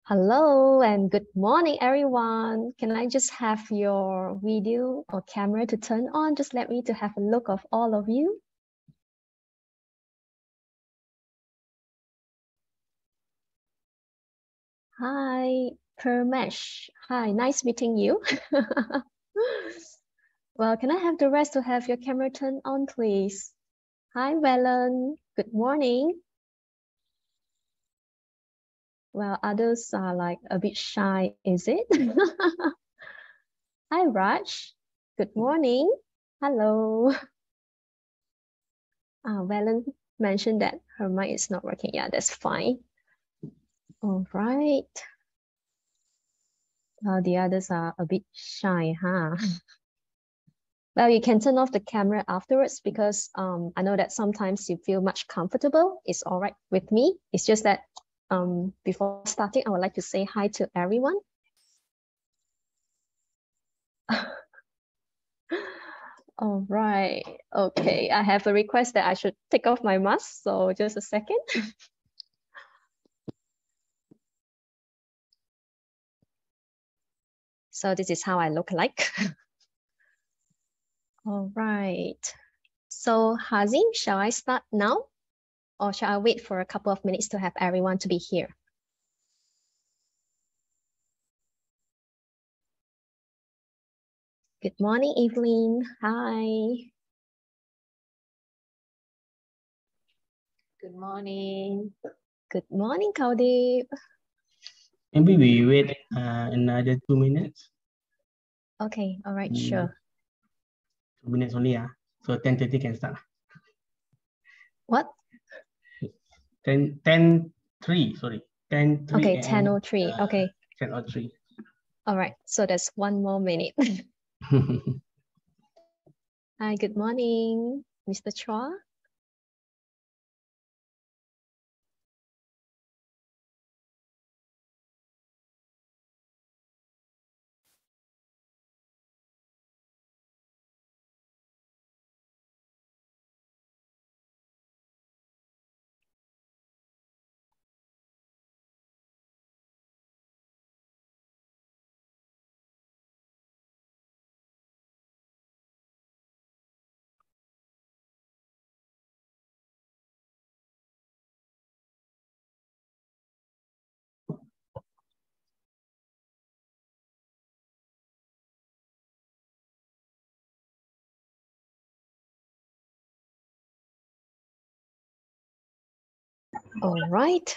Hello and good morning, everyone. Can I just have your video or camera to turn on? Just let me to have a look of all of you. Hi, Permesh. Hi, nice meeting you. Well, can I have the rest to have your camera turned on, please? Hi, Valen. Good morning. Well, others are like a bit shy, is it? Hi, Raj. Good morning. Hello. Valen mentioned that her mic is not working. Yeah, that's fine. All right. The others are a bit shy, huh? Well, you can turn off the camera afterwards because I know that sometimes you feel much comfortable. It's all right with me. It's just that before starting, I would like to say hi to everyone. All right. Okay, I have a request that I should take off my mask. So just a second. So this is how I look like. All right. So Hazim, shall I start now? Or shall I wait for a couple of minutes to have everyone to be here? Good morning, Evelyn. Hi. Good morning. Good morning, Kaudip. Maybe we wait another 2 minutes. Okay, all right, sure. 2 minutes only, so 10:30 can start. What? 10:03, sorry. 10:03. Okay, 10:03. Okay. 10:03. All right, so there's 1 more minute. Hi, good morning, Mr. Chua. All right,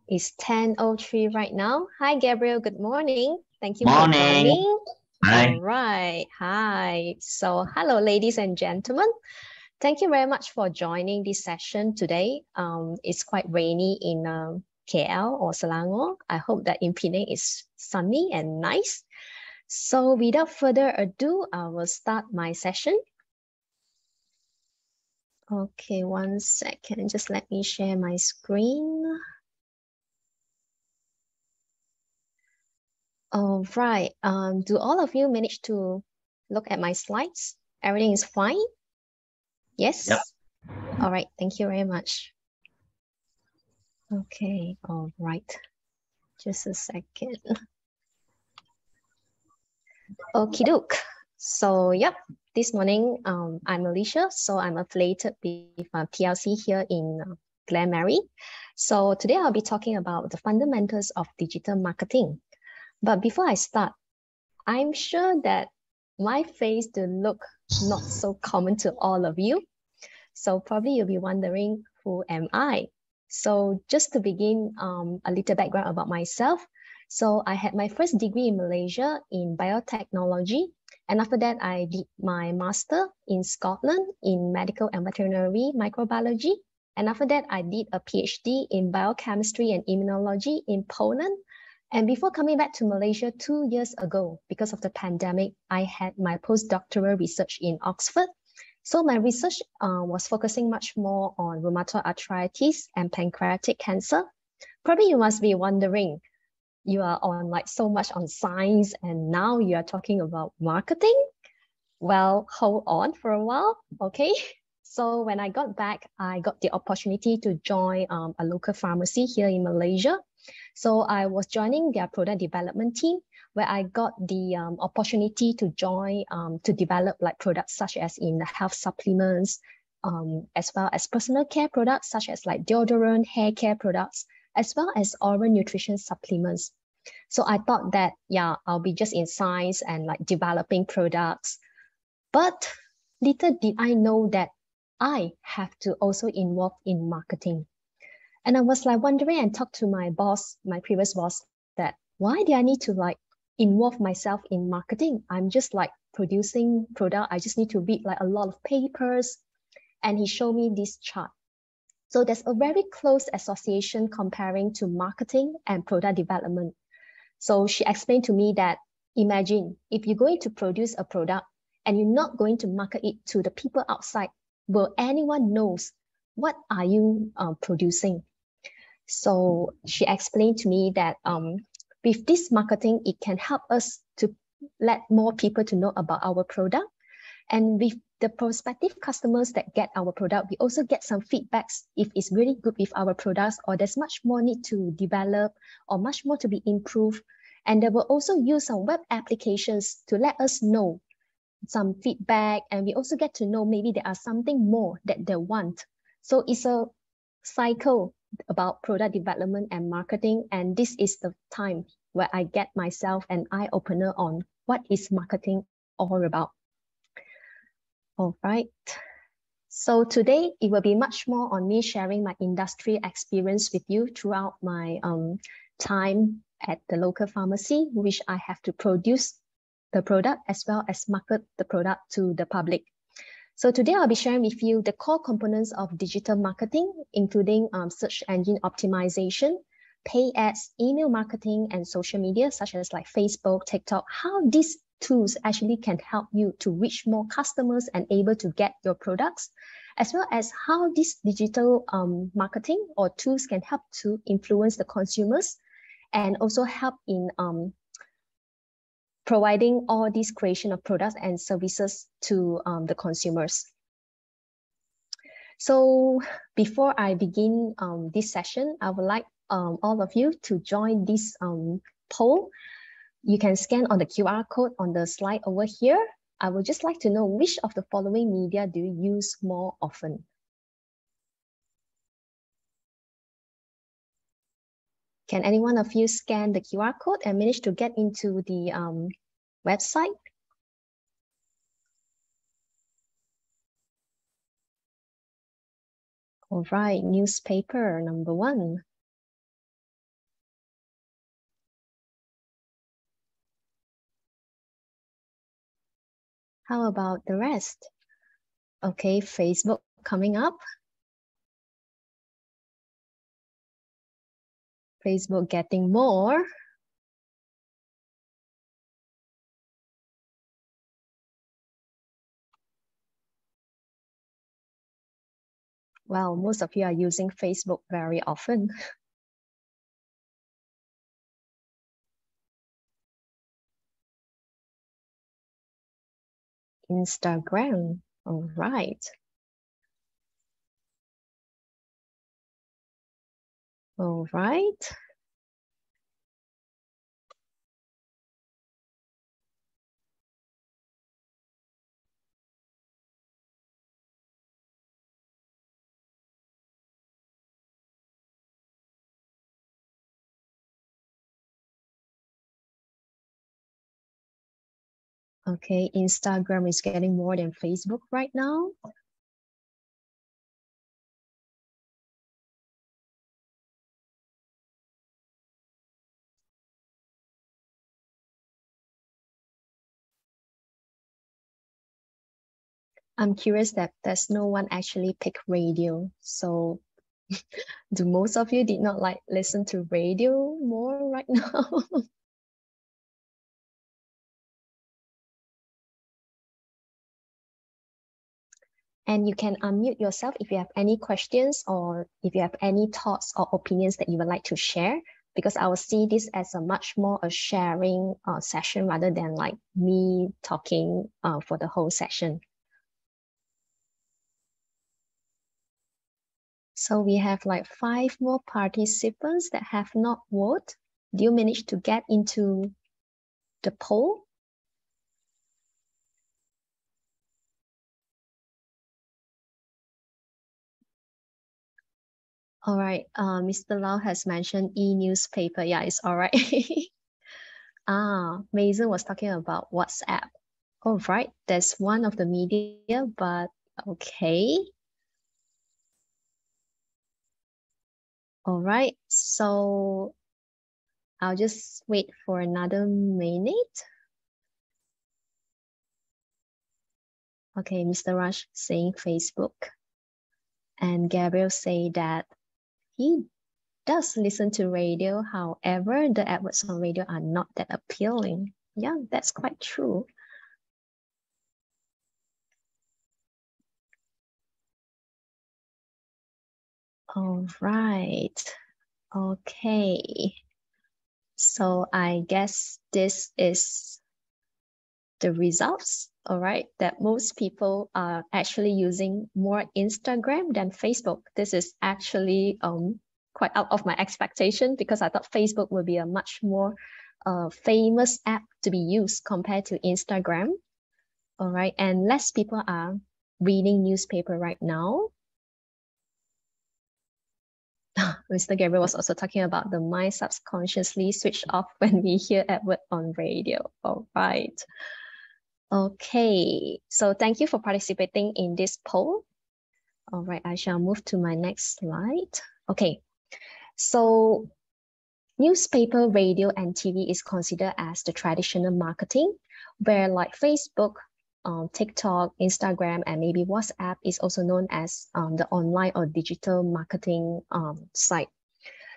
it's 10:03 right now. Hi, Gabriel. Good morning. Thank you for joining. Hi. All right. Hi. So, hello, ladies and gentlemen. Thank you very much for joining this session today. It's quite rainy in KL or Selangor. I hope that in Penang is sunny and nice. So, without further ado, I will start my session. Okay, 1 second. Just let me share my screen. All right. Do all of you manage to look at my slides? Everything is fine? Yes? Yep. All right. Thank you very much. Okay. All right. Just a second. Okie doke. So, yep. This morning, I'm Alicia. So I'm affiliated with PLC here in Glen Marie. So today I'll be talking about the fundamentals of digital marketing. But before I start, I'm sure that my face will look not so common to all of you. So probably you'll be wondering, who am I? So just to begin, a little background about myself. So I had my first degree in Malaysia in biotechnology. And after that, I did my master in Scotland in medical and veterinary microbiology. And after that, I did a PhD in biochemistry and immunology in Poland. And before coming back to Malaysia 2 years ago, because of the pandemic, I had my postdoctoral research in Oxford. So my research was focusing much more on rheumatoid arthritis and pancreatic cancer. Probably you must be wondering, you are on like so much on science and now you are talking about marketing? Well, hold on for a while, okay? So when I got back, I got the opportunity to join a local pharmacy here in Malaysia. So I was joining their product development team, where I got the opportunity to join to develop like products such as in the health supplements, as well as personal care products such as like deodorant, hair care products, as well as oral nutrition supplements. So I thought that, yeah, I'll be just in science and like developing products. But little did I know that I have to also involve in marketing. And I was like wondering and talked to my boss, my previous boss, that why do I need to like involve myself in marketing? I'm just like producing product. I just need to read like a lot of papers. And he showed me this chart. So there's a very close association comparing to marketing and product development. So she explained to me that imagine if you're going to produce a product and you're not going to market it to the people outside, will anyone knows what are you producing? So she explained to me that with this marketing, it can help us to let more people to know about our product. And with the prospective customers that get our product, we also get some feedbacks if it's really good with our products, or there's much more need to develop or much more to be improved. And they will also use some web applications to let us know some feedback. And we also get to know maybe there are something more that they want. So it's a cycle about product development and marketing. And this is the time where I get myself an eye-opener on what is marketing all about. All right. So today it will be much more on me sharing my industry experience with you throughout my time at the local pharmacy, which I have to produce the product as well as market the product to the public. So today I'll be sharing with you the core components of digital marketing, including search engine optimization, pay ads, email marketing, and social media, such as like Facebook, TikTok, how these tools actually can help you to reach more customers and able to get your products, as well as how this digital marketing or tools can help to influence the consumers and also help in providing all this creation of products and services to the consumers. So before I begin this session, I would like all of you to join this poll. You can scan on the QR code on the slide over here. I would just like to know which of the following media do you use more often? Can any one of you scan the QR code and manage to get into the website? All right, newspaper number 1. How about the rest? Okay, Facebook coming up. Facebook getting more. Well, most of you are using Facebook very often. Instagram, all right. All right. Okay, Instagram is getting more than Facebook right now. I'm curious that there's no one actually pick radio. So do most of you did not like listen to radio more right now? And you can unmute yourself if you have any questions or if you have any thoughts or opinions that you would like to share, because I will see this as a much more a sharing session rather than like me talking for the whole session. So we have like 5 more participants that have not voted. Do you manage to get into the poll? All right, Mr. Lau has mentioned e-newspaper. Yeah, it's all right. Mason was talking about WhatsApp. All right, that's one of the media, but okay. All right, so I'll just wait for another minute. Okay, Mr. Rush saying Facebook. And Gabriel say that he does listen to radio. However, the adverts on radio are not that appealing. Yeah, that's quite true. All right. Okay. So I guess this is the results, all right, that most people are actually using more Instagram than Facebook. This is actually quite out of my expectation because I thought Facebook would be a much more famous app to be used compared to Instagram. All right, and less people are reading newspaper right now. Mr. Gabriel was also talking about the mind subconsciously switch off when we hear Edward on radio. All right. Okay, so thank you for participating in this poll. All right, I shall move to my next slide. Okay, so newspaper, radio, and TV is considered as the traditional marketing, where like Facebook, TikTok, Instagram, and maybe WhatsApp is also known as the online or digital marketing site.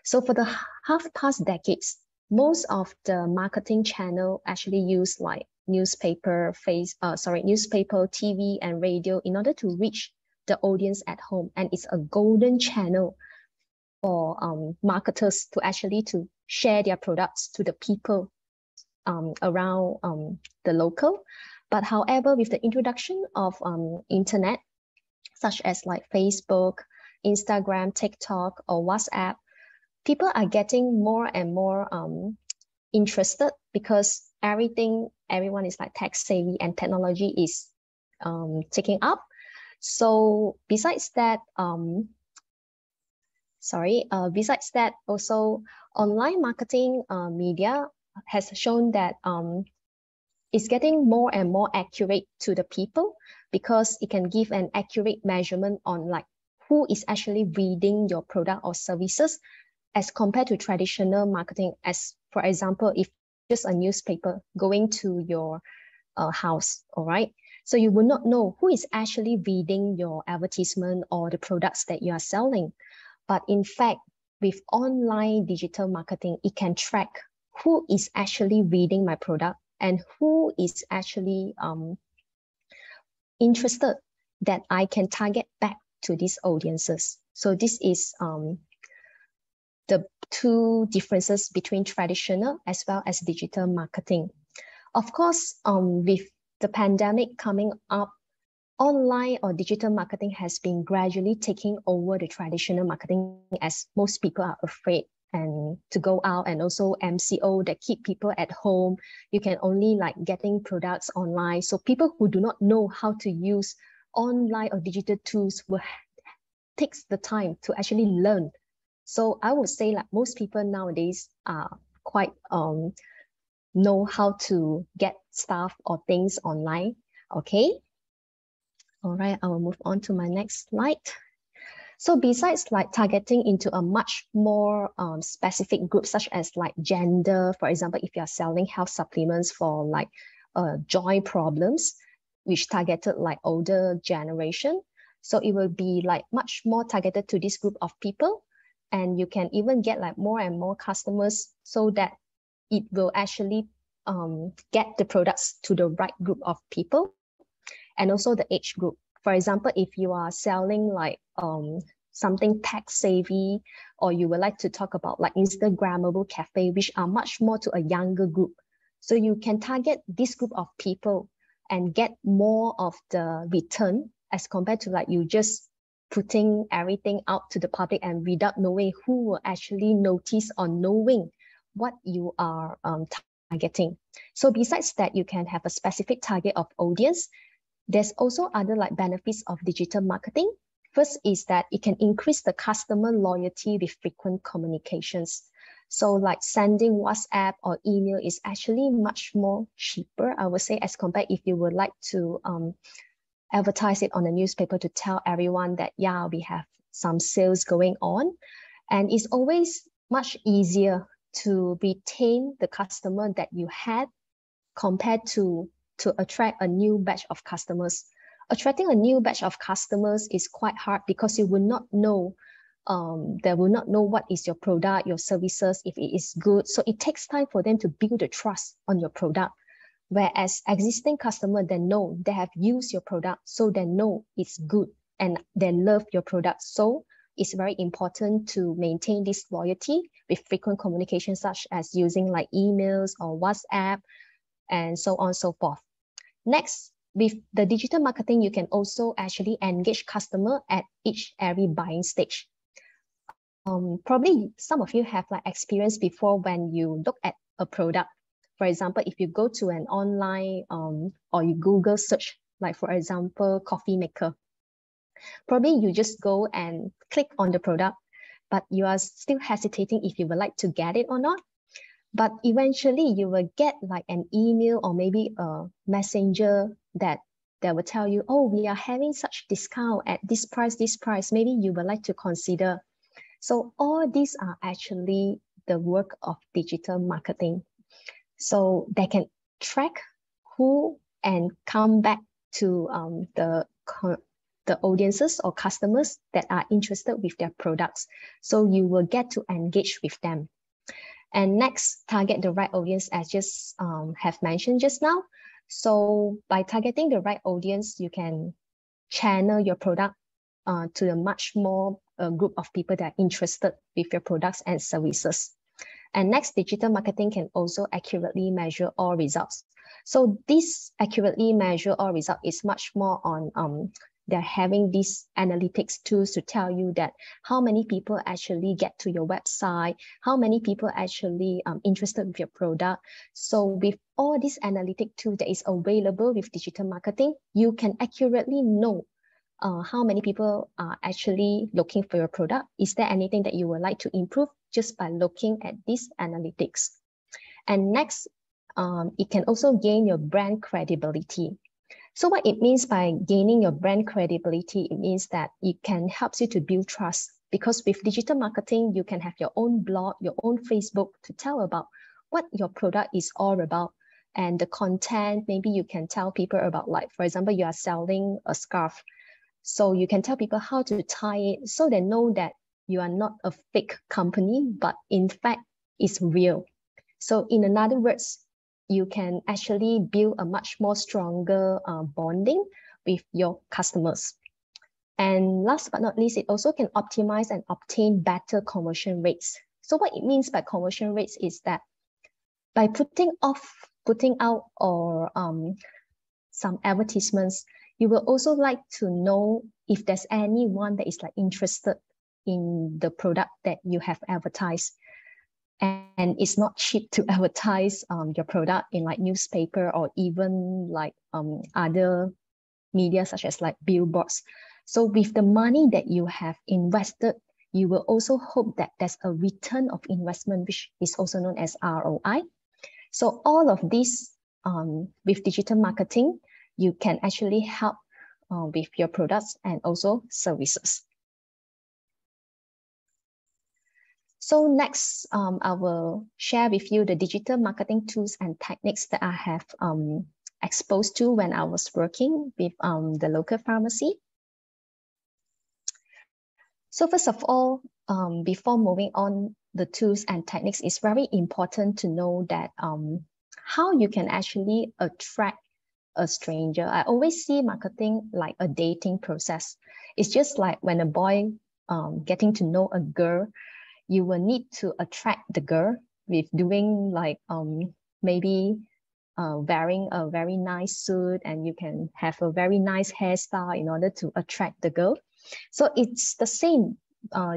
So for the half past decades, most of the marketing channel actually use like newspaper, newspaper, TV, and radio in order to reach the audience at home, and it's a golden channel for marketers to actually to share their products to the people around the local. But however, with the introduction of internet, such as like Facebook, Instagram, TikTok, or WhatsApp, people are getting more and more interested because everyone is like tech savvy and technology is taking up. So besides that, also online marketing media has shown that it's getting more and more accurate to the people because it can give an accurate measurement on like who is actually reading your product or services as compared to traditional marketing. As for example, if just a newspaper going to your house, all right? So you will not know who is actually reading your advertisement or the products that you are selling. But in fact, with online digital marketing, it can track who is actually reading my product and who is actually interested that I can target back to these audiences. So this is the two differences between traditional as well as digital marketing. Of course, with the pandemic coming up, online or digital marketing has been gradually taking over the traditional marketing as most people are afraid and to go out, and also MCO that keep people at home. You can only like getting products online. So people who do not know how to use online or digital tools will takes the time to actually learn. So I would say like most people nowadays are quite know how to get stuff or things online. Okay. All right, I will move on to my next slide. So besides like targeting into a much more specific group, such as like gender, for example, if you're selling health supplements for like joint problems, which targeted like older generation. So it will be like much more targeted to this group of people. And you can even get like more and more customers so that it will actually get the products to the right group of people. And also the age group. For example, if you are selling like something tech savvy, or you would like to talk about like Instagrammable cafe, which are much more to a younger group. So you can target this group of people and get more of the return as compared to like you just putting everything out to the public and without knowing who will actually notice or knowing what you are targeting. So besides that, you can have a specific target of audience. There's also other like benefits of digital marketing. First is that it can increase the customer loyalty with frequent communications. So like sending WhatsApp or email is actually much more cheaper, I would say, as compared if you would like to advertise it on the newspaper to tell everyone that, yeah, we have some sales going on. And it's always much easier to retain the customer that you had compared to attract a new batch of customers. Attracting a new batch of customers is quite hard because you will not know, they will not know what is your product, your services, if it is good. So it takes time for them to build the trust on your product. Whereas existing customer, they know, they have used your product, so they know it's good and they love your product. So it's very important to maintain this loyalty with frequent communication, such as using like emails or WhatsApp and so on and so forth. Next, with the digital marketing, you can also actually engage customer at every buying stage. Probably some of you have like experience before when you look at a product. For example, if you go to an online or you Google search, like for example, coffee maker, probably you just go and click on the product, but you are still hesitating if you would like to get it or not. But eventually you will get like an email or maybe a messenger that will tell you, oh, we are having such discount at this price, maybe you would like to consider. So all these are actually the work of digital marketing. So they can track who and come back to the audiences or customers that are interested with their products. So you will get to engage with them. And next, target the right audience, as just have mentioned just now. So by targeting the right audience, you can channel your product to a much more group of people that are interested with your products and services. And next, digital marketing can also accurately measure all results. So this accurately measure all results is much more on they're having these analytics tools to tell you that how many people actually get to your website, how many people actually interested with your product. So with all these analytic tools that is available with digital marketing, you can accurately know how many people are actually looking for your product. Is there anything that you would like to improve just by looking at these analytics? And next, it can also gain your brand credibility. So what it means by gaining your brand credibility, it means that it can help you to build trust, because with digital marketing, you can have your own blog, your own Facebook to tell about what your product is all about. And the content, maybe you can tell people about, like, for example, you are selling a scarf. So you can tell people how to tie it so they know that you are not a fake company, but in fact, it's real. So in other words, you can actually build a much more stronger bonding with your customers. And last but not least, it also can optimize and obtain better conversion rates. So what it means by conversion rates is that by putting out or some advertisements, you will also like to know if there's anyone that is like interested in the product that you have advertised. And it's not cheap to advertise your product in like newspaper or even like other media such as like billboards. So with the money that you have invested, you will also hope that there's a return of investment, which is also known as ROI. So all of this with digital marketing, you can actually help with your products and also services. So next, I will share with you the digital marketing tools and techniques that I have exposed to when I was working with the local pharmacy. So first of all, before moving on the tools and techniques, it's very important to know that how you can actually attract a stranger. I always see marketing like a dating process. It's just like when a boy getting to know a girl, you will need to attract the girl with doing like maybe wearing a very nice suit, and you can have a very nice hairstyle in order to attract the girl. So it's the same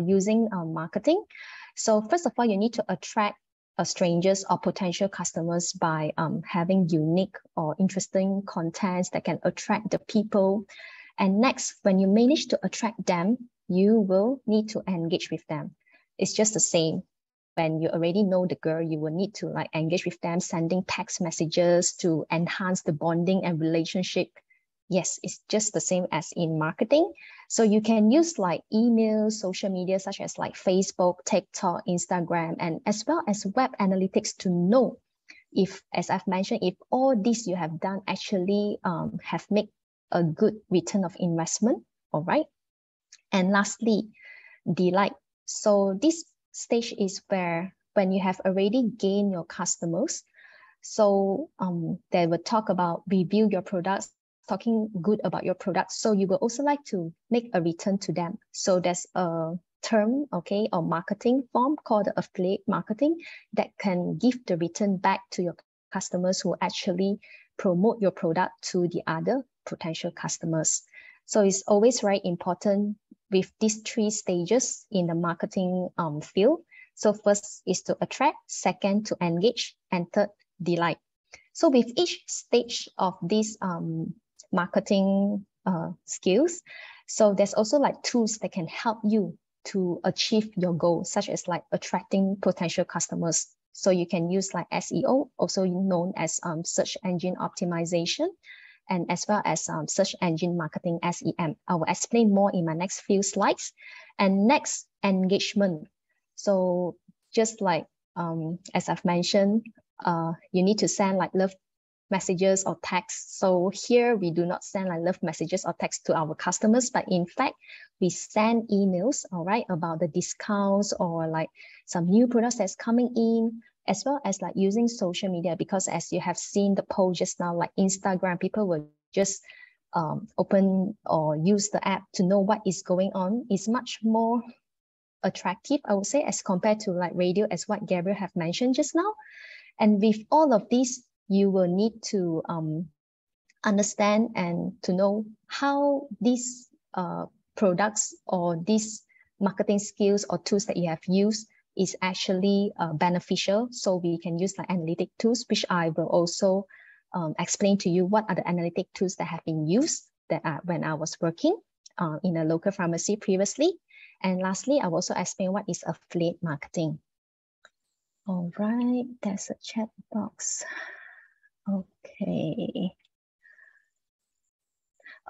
using marketing. So first of all, you need to attract strangers or potential customers by having unique or interesting contents that can attract the people. And next, when you manage to attract them, you will need to engage with them. It's just the same. When you already know the girl, you will need to like engage with them, sending text messages to enhance the bonding and relationship. Yes, it's just the same as in marketing. So you can use like email, social media, such as like Facebook, TikTok, Instagram, and as well as web analytics to know if, as I've mentioned, if all this you have done actually have made a good return of investment. All right. And lastly, delight. So this stage is where when you have already gained your customers, so they will talk about review your products, talking good about your products. So you will also like to make a return to them. So there's a term, okay, or marketing form called affiliate marketing that can give the return back to your customers who actually promote your product to the other potential customers. So it's always very important with these three stages in the marketing field. So first is to attract, second to engage, and third, delight. So with each stage of these marketing skills, so there's also like tools that can help you to achieve your goal, such as like attracting potential customers. So you can use like SEO, also known as search engine optimization, and as well as search engine marketing, SEM. I will explain more in my next few slides. And next, engagement. So just like, as I've mentioned, you need to send like love messages or texts. So here we do not send like love messages or texts to our customers, but in fact, we send emails, all right, about the discounts or like some new products that's coming in, as well as like using social media, because as you have seen the poll just now, like Instagram, people will just open or use the app to know what is going on. It's much more attractive, I would say, as compared to like radio, as what Gabriel have mentioned just now. And with all of these, you will need to understand and to know how these products or these marketing skills or tools that you have used is actually beneficial. So we can use like analytic tools, which I will also explain to you what are the analytic tools that have been used that when I was working in a local pharmacy previously. And lastly, I will also explain what is affiliate marketing. All right, there's a chat box. Okay.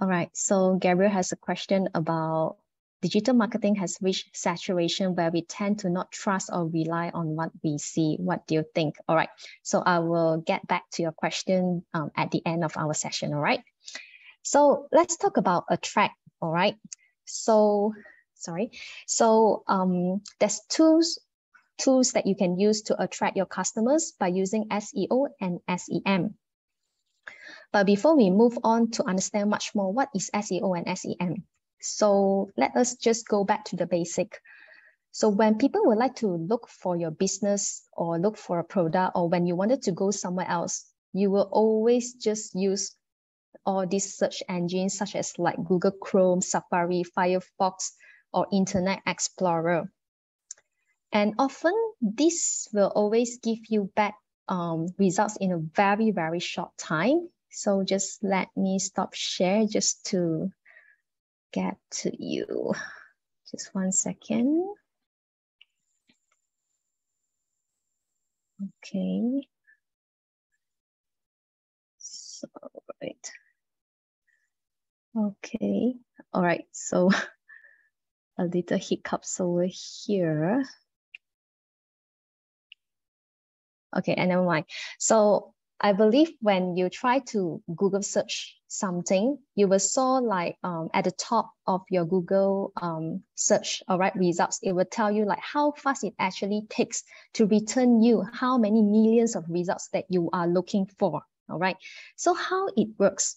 All right, so Gabriel has a question about digital marketing has reached saturation where we tend to not trust or rely on what we see. What do you think? All right, so I will get back to your question at the end of our session, all right? So let's talk about attract, all right? So, sorry. So there's tools that you can use to attract your customers by using SEO and SEM. But before we move on to understand much more what is SEO and SEM, so let us just go back to the basic. So when people would like to look for your business or look for a product, or when you wanted to go somewhere else, you will always just use all these search engines such as like Google Chrome, Safari, Firefox, or Internet Explorer. And often this will always give you back results in a very, very short time. So just let me stop share just to get to you. Just 1 second. Okay. So, right. Okay. All right. So a little hiccups over here. Okay, and never mind. So I believe when you try to Google search something, you will saw like at the top of your Google search, all right, results, it will tell you like how fast it actually takes to return you how many millions of results that you are looking for, all right? So how it works.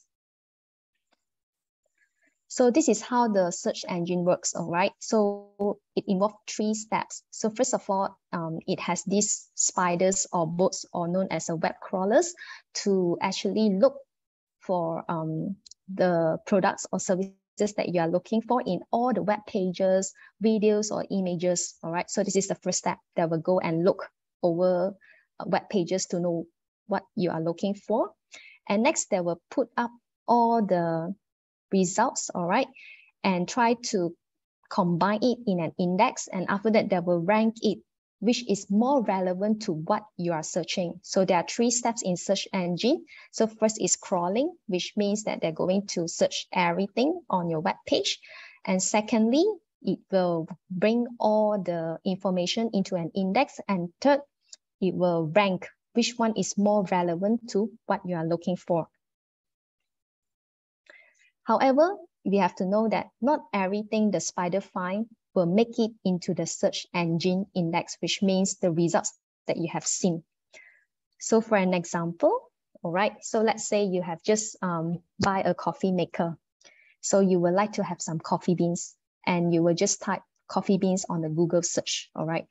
So this is how the search engine works, all right? So it involves 3 steps. So first of all, it has these spiders or bots, or known as a web crawlers, to actually look for the products or services that you are looking for in all the web pages, videos, or images. All right, so this is the first step that will go and look over web pages to know what you are looking for. And next, they will put up all the results, all right, and try to combine it in an index. And after that, they will rank it, which is more relevant to what you are searching. So there are 3 steps in search engine. So first is crawling, which means that they're going to search everything on your web page. And secondly, it will bring all the information into an index. And third, it will rank which one is more relevant to what you are looking for. However, we have to know that not everything the spider finds will make it into the search engine index, which means the results that you have seen. So for an example, all right, so let's say you have just buy a coffee maker. So you would like to have some coffee beans, and you will just type coffee beans on the Google search, all right?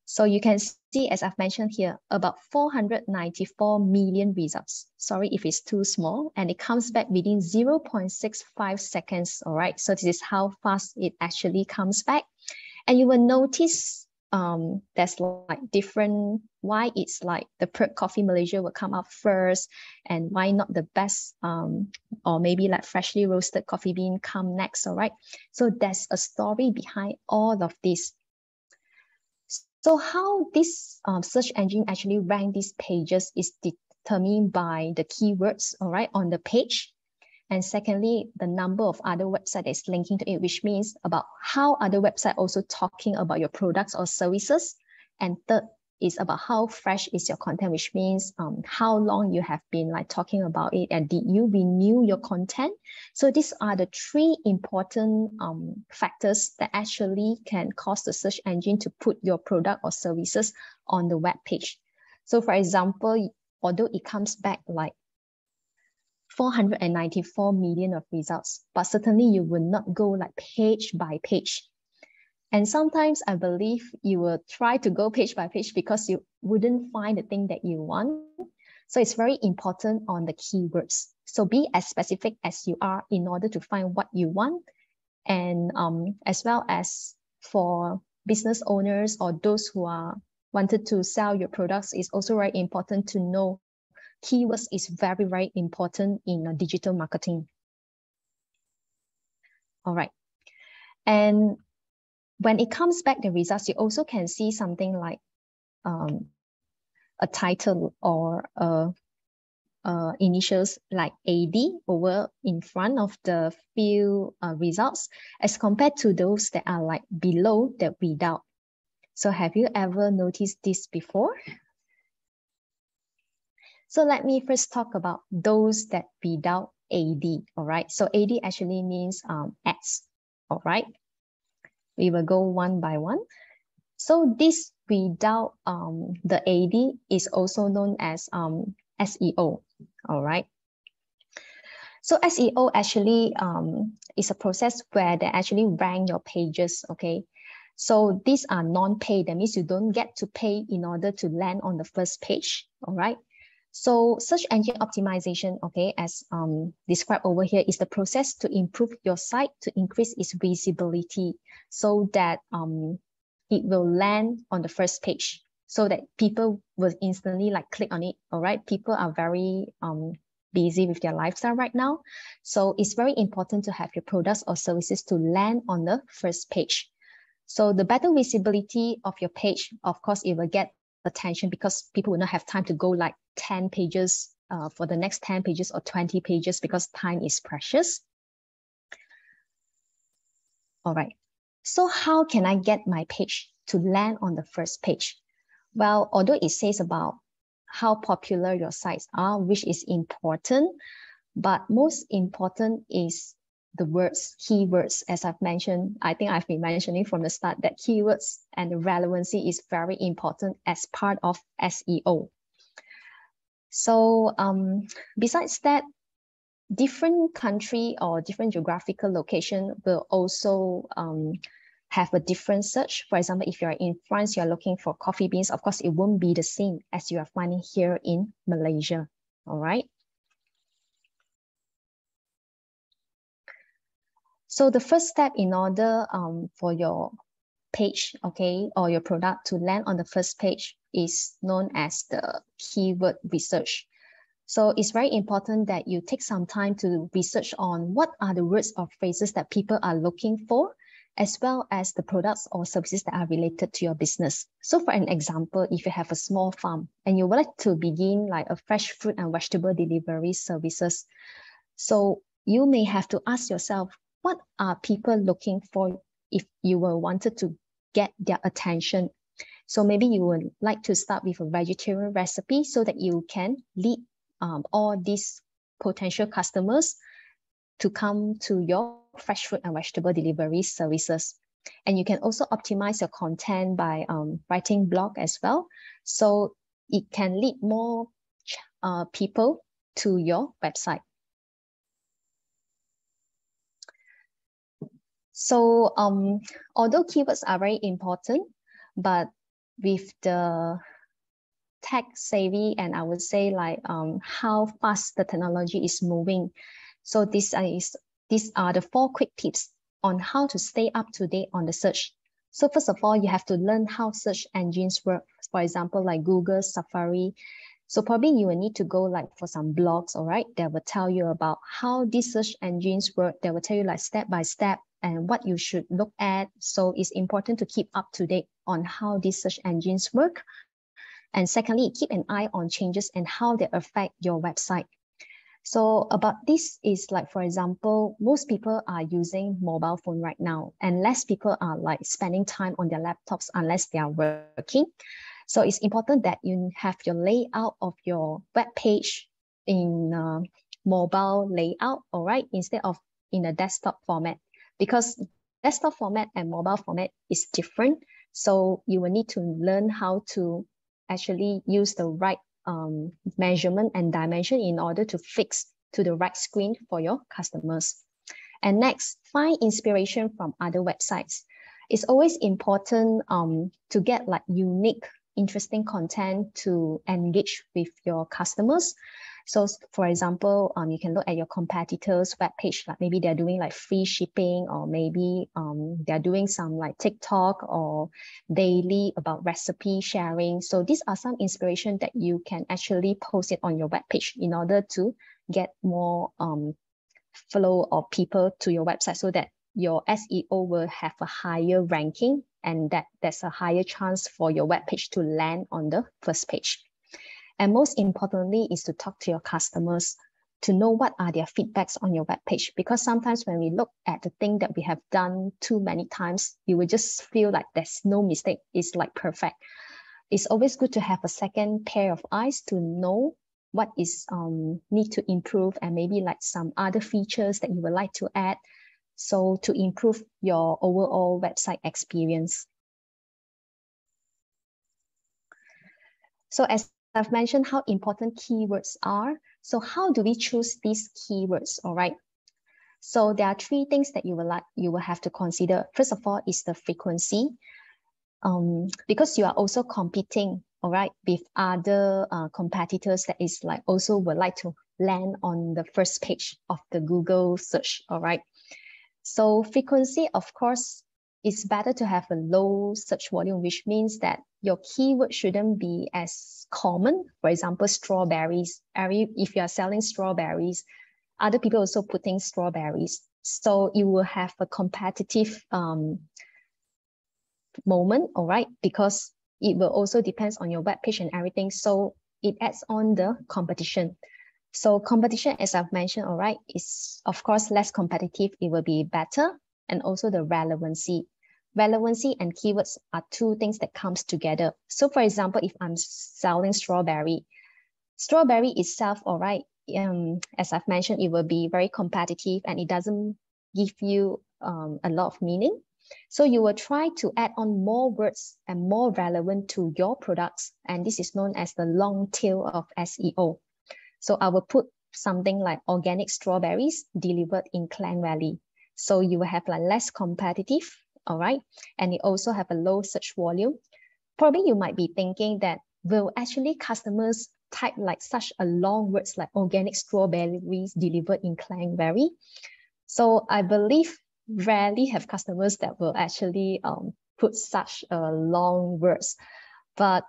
So you can see, as I've mentioned here, about 494 million results. Sorry if it's too small, and it comes back within 0.65 seconds, all right? So this is how fast it actually comes back. And you will notice there's like different, why it's like the Perk Coffee Malaysia will come up first, and why not the best, or maybe like freshly roasted coffee bean come next, all right? So there's a story behind all of this. So how this search engine actually rank these pages is determined by the keywords, all right, on the page. And secondly, the number of other websites that's linking to it, which means about how other websites also talking about your products or services. And third is about how fresh is your content, which means how long you have been like talking about it, and did you renew your content? So these are the 3 important factors that actually can cause the search engine to put your product or services on the web page. So for example, although it comes back like 494 million of results, but certainly you will not go like page by page. And sometimes I believe you will try to go page by page because you wouldn't find the thing that you want. So it's very important on the keywords. So be as specific as you are in order to find what you want. And as well as for business owners or those who are wanted to sell your products, it's also very important to know keywords is very, very important in digital marketing. All right. And when it comes back the results, you also can see something like a title or initials like AD over in front of the few results as compared to those that are like below the without. So have you ever noticed this before? So let me first talk about those that without AD, all right? So AD actually means ads, all right? We will go one by one. So this without the AD is also known as SEO, all right? So SEO actually is a process where they actually rank your pages, okay? So these are non-paid, that means you don't get to pay in order to land on the first page, all right? So search engine optimization, okay, as described over here, is the process to improve your site to increase its visibility so that it will land on the first page so that people will instantly like click on it, all right? People are very busy with their lifestyle right now. So it's very important to have your products or services to land on the first page. So the better visibility of your page, of course, it will get attention because people will not have time to go like 10 pages for the next 10 pages or 20 pages because time is precious. All right. So how can I get my page to land on the first page? Well, although it says about how popular your sites are, which is important, but most important is the words, keywords, as I've mentioned. I think I've been mentioning from the start that keywords and the relevancy is very important as part of SEO. So besides that, different country or different geographical location will also have a different search. For example, if you're in France, you're looking for coffee beans, of course, it won't be the same as you are finding here in Malaysia, all right? So the first step in order for your page, okay, or your product to land on the first page is known as the keyword research. So it's very important that you take some time to research on what are the words or phrases that people are looking for, as well as the products or services that are related to your business. So for an example, if you have a small farm and you would like to begin like a fresh fruit and vegetable delivery services, so you may have to ask yourself, what are people looking for if you were wanted to get their attention? So maybe you would like to start with a vegetarian recipe so that you can lead all these potential customers to come to your fresh fruit and vegetable delivery services. And you can also optimize your content by writing blog as well. So it can lead more people to your website. So although keywords are very important, but with the tech savvy, and I would say like how fast the technology is moving. So these are the 4 quick tips on how to stay up to date on the search. So first of all, you have to learn how search engines work. For example, like Google, Safari. So probably you will need to go like for some blogs, all right, that will tell you about how these search engines work. They will tell you like step by step and what you should look at. So it's important to keep up to date on how these search engines work. And secondly, keep an eye on changes and how they affect your website. So about this is like, for example, most people are using mobile phone right now, and less people are like spending time on their laptops unless they are working. So it's important that you have your layout of your web page in mobile layout, all right, instead of in a desktop format, because desktop format and mobile format is different. So you will need to learn how to actually use the right measurement and dimension in order to fix to the right screen for your customers. And next, find inspiration from other websites. It's always important to get like unique, interesting content to engage with your customers. So for example, you can look at your competitors' webpage, like maybe they're doing like free shipping, or maybe they're doing some like TikTok or daily about recipe sharing. So these are some inspiration that you can actually post it on your webpage in order to get more flow of people to your website, so that your SEO will have a higher ranking, and that there's a higher chance for your webpage to land on the first page. And most importantly is to talk to your customers to know what are their feedbacks on your webpage. Because sometimes when we look at the thing that we have done too many times, you will just feel like there's no mistake. It's like perfect. It's always good to have a second pair of eyes to know what is need to improve, and maybe like some other features that you would like to add. So to improve your overall website experience. So as I've mentioned how important keywords are. So how do we choose these keywords? All right. So there are 3 things that you will have to consider. First of all is the frequency, because you are also competing, all right, with other competitors that is like also would like to land on the first page of the Google search, all right. So frequency, of course, it's better to have a low search volume, which means that your keyword shouldn't be as common. For example, strawberries. If you are selling strawberries, other people also putting strawberries. So you will have a competitive moment, all right, because it will also depends on your webpage and everything. So it adds on the competition. So competition, as I've mentioned, all right, is of course less competitive, it will be better. And also the relevancy. Relevancy and keywords are 2 things that comes together. So for example, if I'm selling strawberry itself, all right, as I've mentioned, it will be very competitive and it doesn't give you a lot of meaning. So you will try to add on more words and more relevant to your products. And this is known as the long tail of SEO. So I will put something like organic strawberries delivered in Klang Valley. So you will have like less competitive, all right? And you also have a low search volume. Probably you might be thinking that will actually customers type like such a long words like organic strawberries delivered in Klang Valley? So I believe rarely have customers that will actually put such long words. But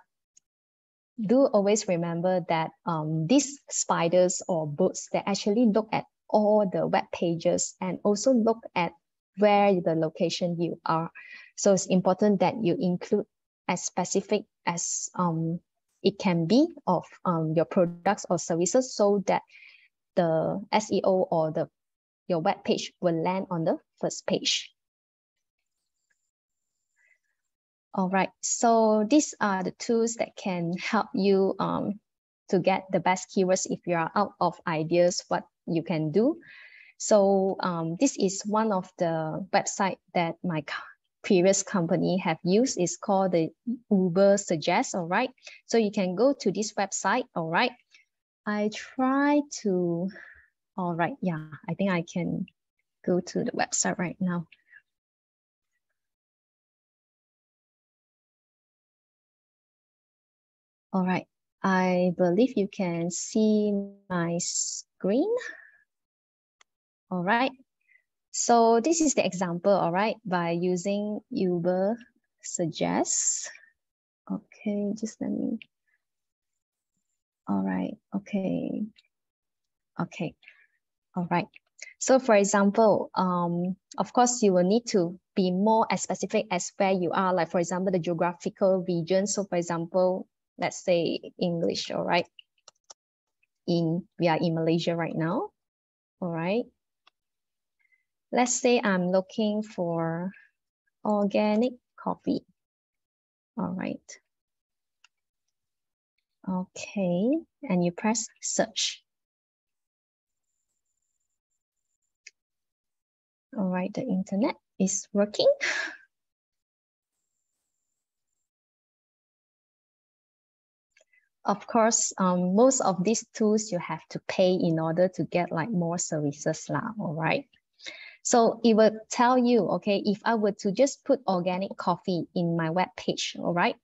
do always remember that these spiders or bots, they actually look at all the web pages and also look at where the location you are. So it's important that you include as specific as it can be of your products or services, so that the SEO or your web page will land on the first page. All right, so these are the tools that can help you to get the best keywords if you are out of ideas what you can do. So this is one of the website that my previous company have used. It's called the Uber Suggest, all right? So you can go to this website, all right? I try to, all right, yeah, I think I can go to the website right now. All right, I believe you can see my screen. All right, so this is the example, all right, by using Uber Suggest. Okay, just let me, all right, okay, all right. So for example, of course, you will need to be more as specific as where you are, like for example, the geographical region. So for example, let's say English, all right? We are in Malaysia right now, all right? Let's say I'm looking for organic coffee, all right? Okay, and you press search. All right, the internet is working. Of course, most of these tools you have to pay in order to get like more services lah, all right? So it will tell you, okay, if I were to just put organic coffee in my web page, all right,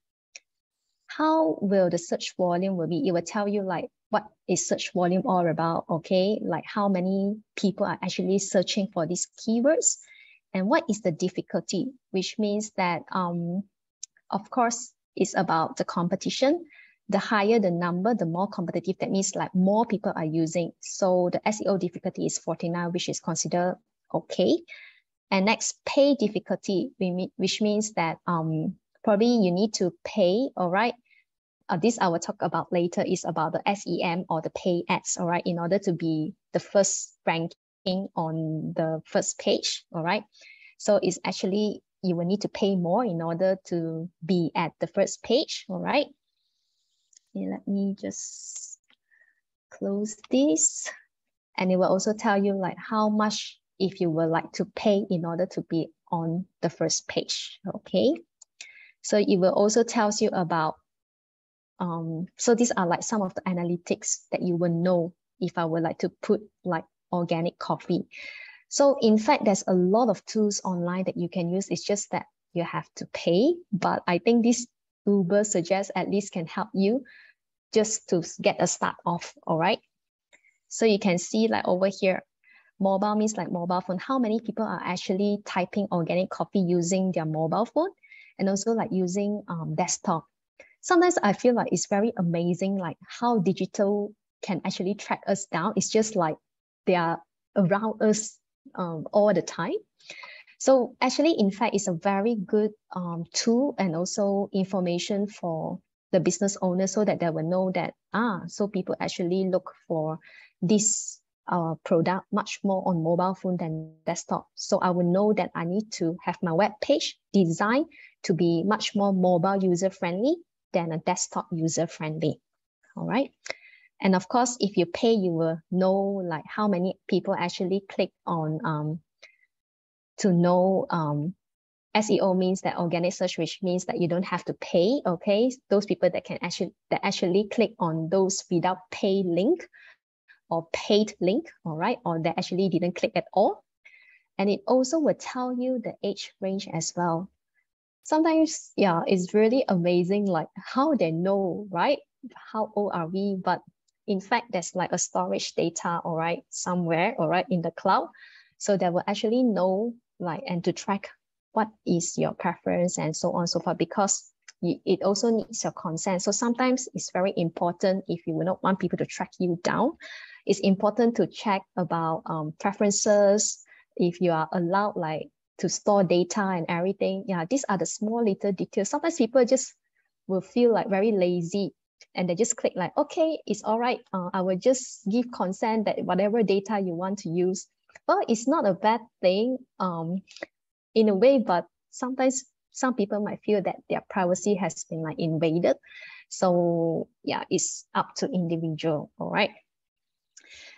how will the search volume will be? It will tell you like what is search volume all about, okay? Like how many people are actually searching for these keywords, and what is the difficulty, which means that, of course, it's about the competition. The higher the number, the more competitive. That means like more people are using. So the SEO difficulty is 49, which is considered okay. And next, pay difficulty, which means that probably you need to pay, all right? This I will talk about later, is about the SEM or the pay ads, all right, in order to be the first ranking on the first page, all right? So it's actually, you will need to pay more in order to be at the first page, all right? Okay, let me just close this. And it will also tell you like how much if you would like to pay in order to be on the first page, okay? So it will also tells you about, so these are like some of the analytics that you will know if I would like to put like organic coffee. So in fact, there's a lot of tools online that you can use. It's just that you have to pay, but I think this Uber Suggest at least can help you just to get a start off, all right? So you can see like over here, mobile means like mobile phone. How many people are actually typing organic coffee using their mobile phone, and also like using desktop. Sometimes I feel like it's very amazing like how digital can actually track us down. It's just like they are around us all the time. So actually, in fact, it's a very good tool and also information for the business owner, so that they will know that, so people actually look for this product much more on mobile phone than desktop. So I will know that I need to have my web page designed to be much more mobile user friendly than a desktop user friendly, all right? And of course, if you pay, you will know like how many people actually click on to know SEO means that organic search, which means that you don't have to pay, okay? Those people that can actually click on those without pay link or paid link, all right? Or they actually didn't click at all. And it also will tell you the age range as well. Sometimes, yeah, it's really amazing like how they know, right? How old are we? But in fact, there's like a storage data, all right, somewhere, all right, in the cloud. So they will actually know like, and to track what is your preference and so on and so forth, because it also needs your consent. So sometimes it's very important, if you will not want people to track you down, it's important to check about preferences, if you are allowed like to store data and everything. Yeah, these are the small little details. Sometimes people just will feel like very lazy and they just click like, okay, it's all right. I will just give consent that whatever data you want to use. Well, it's not a bad thing in a way, but sometimes some people might feel that their privacy has been like invaded. So yeah, it's up to individual, all right?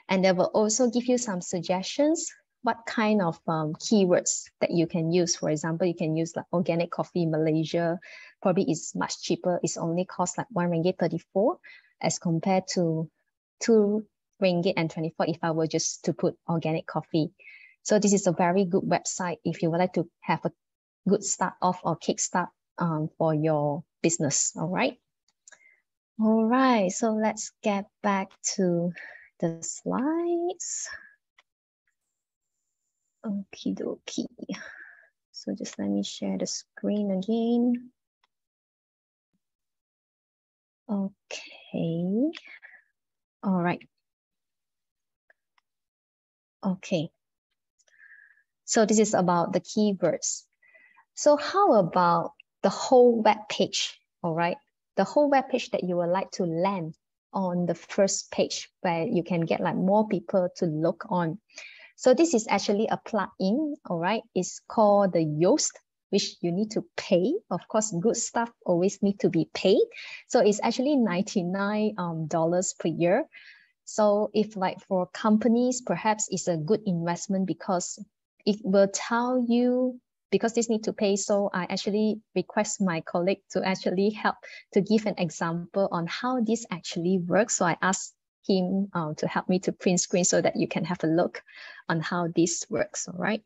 And they will also give you some suggestions, what kind of keywords that you can use. For example, you can use like organic coffee Malaysia, probably is much cheaper. It's only cost like 1 ringgit 34 as compared to 2 ringgit and 24 if I were just to put organic coffee. So this is a very good website if you would like to have a good start off or kickstart for your business, all right? All right, so let's get back to the slides. Okie dokie. So just let me share the screen again. Okay. All right. Okay. So this is about the keywords. So how about the whole web page? All right. The whole web page that you would like to land on the first page where you can get like more people to look on. So this is actually a plugin, all right? It's called the Yoast, which you need to pay. Of course, good stuff always need to be paid. So it's actually $99 per year. So if like for companies, perhaps it's a good investment because it will tell you, because this need to pay. So I actually request my colleague to actually help to give an example on how this actually works. So I asked him to help me to print screen so that you can have a look on how this works, all right?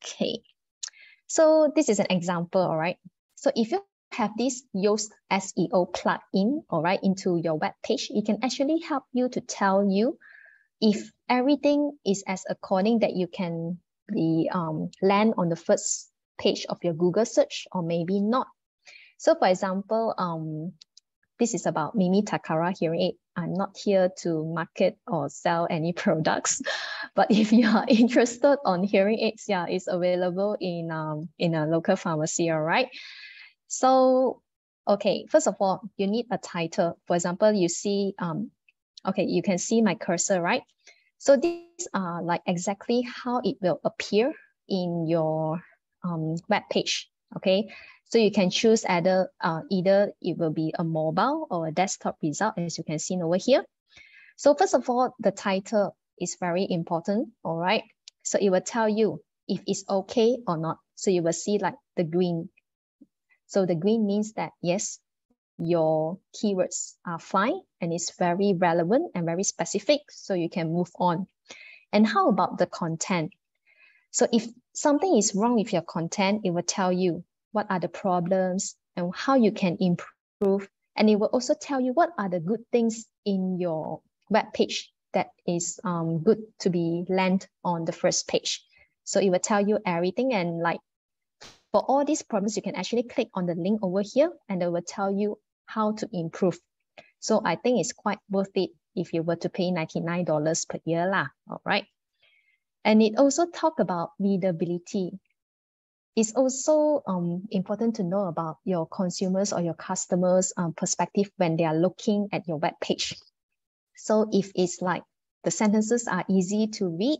Okay, so this is an example, all right? So if you have this Yoast SEO plugin, all right, into your web page, it can actually help you to tell you if everything is as according that you can be land on the first page of your Google search or maybe not. So for example, this is about Mimi Takara hearing aid. I'm not here to market or sell any products, but if you are interested on hearing aids, yeah, it's available in a local pharmacy, all right? So, okay, first of all, you need a title. For example, you see, okay, you can see my cursor, right? So these are like exactly how it will appear in your web page, okay? So you can choose either it will be a mobile or a desktop result, as you can see over here. So first of all, the title is very important, all right? So it will tell you if it's okay or not. So you will see like the green. So the green means that yes, your keywords are fine and it's very relevant and very specific, so you can move on. And how about the content? So if something is wrong with your content, it will tell you what are the problems and how you can improve. And it will also tell you what are the good things in your web page that is good to be land on the first page. So it will tell you everything, and like for all these problems, you can actually click on the link over here and it will tell you how to improve. So I think it's quite worth it if you were to pay $99 per year lah, all right? And it also talk about readability. It's also important to know about your consumers or your customers' perspective when they are looking at your web page. So if it's like the sentences are easy to read,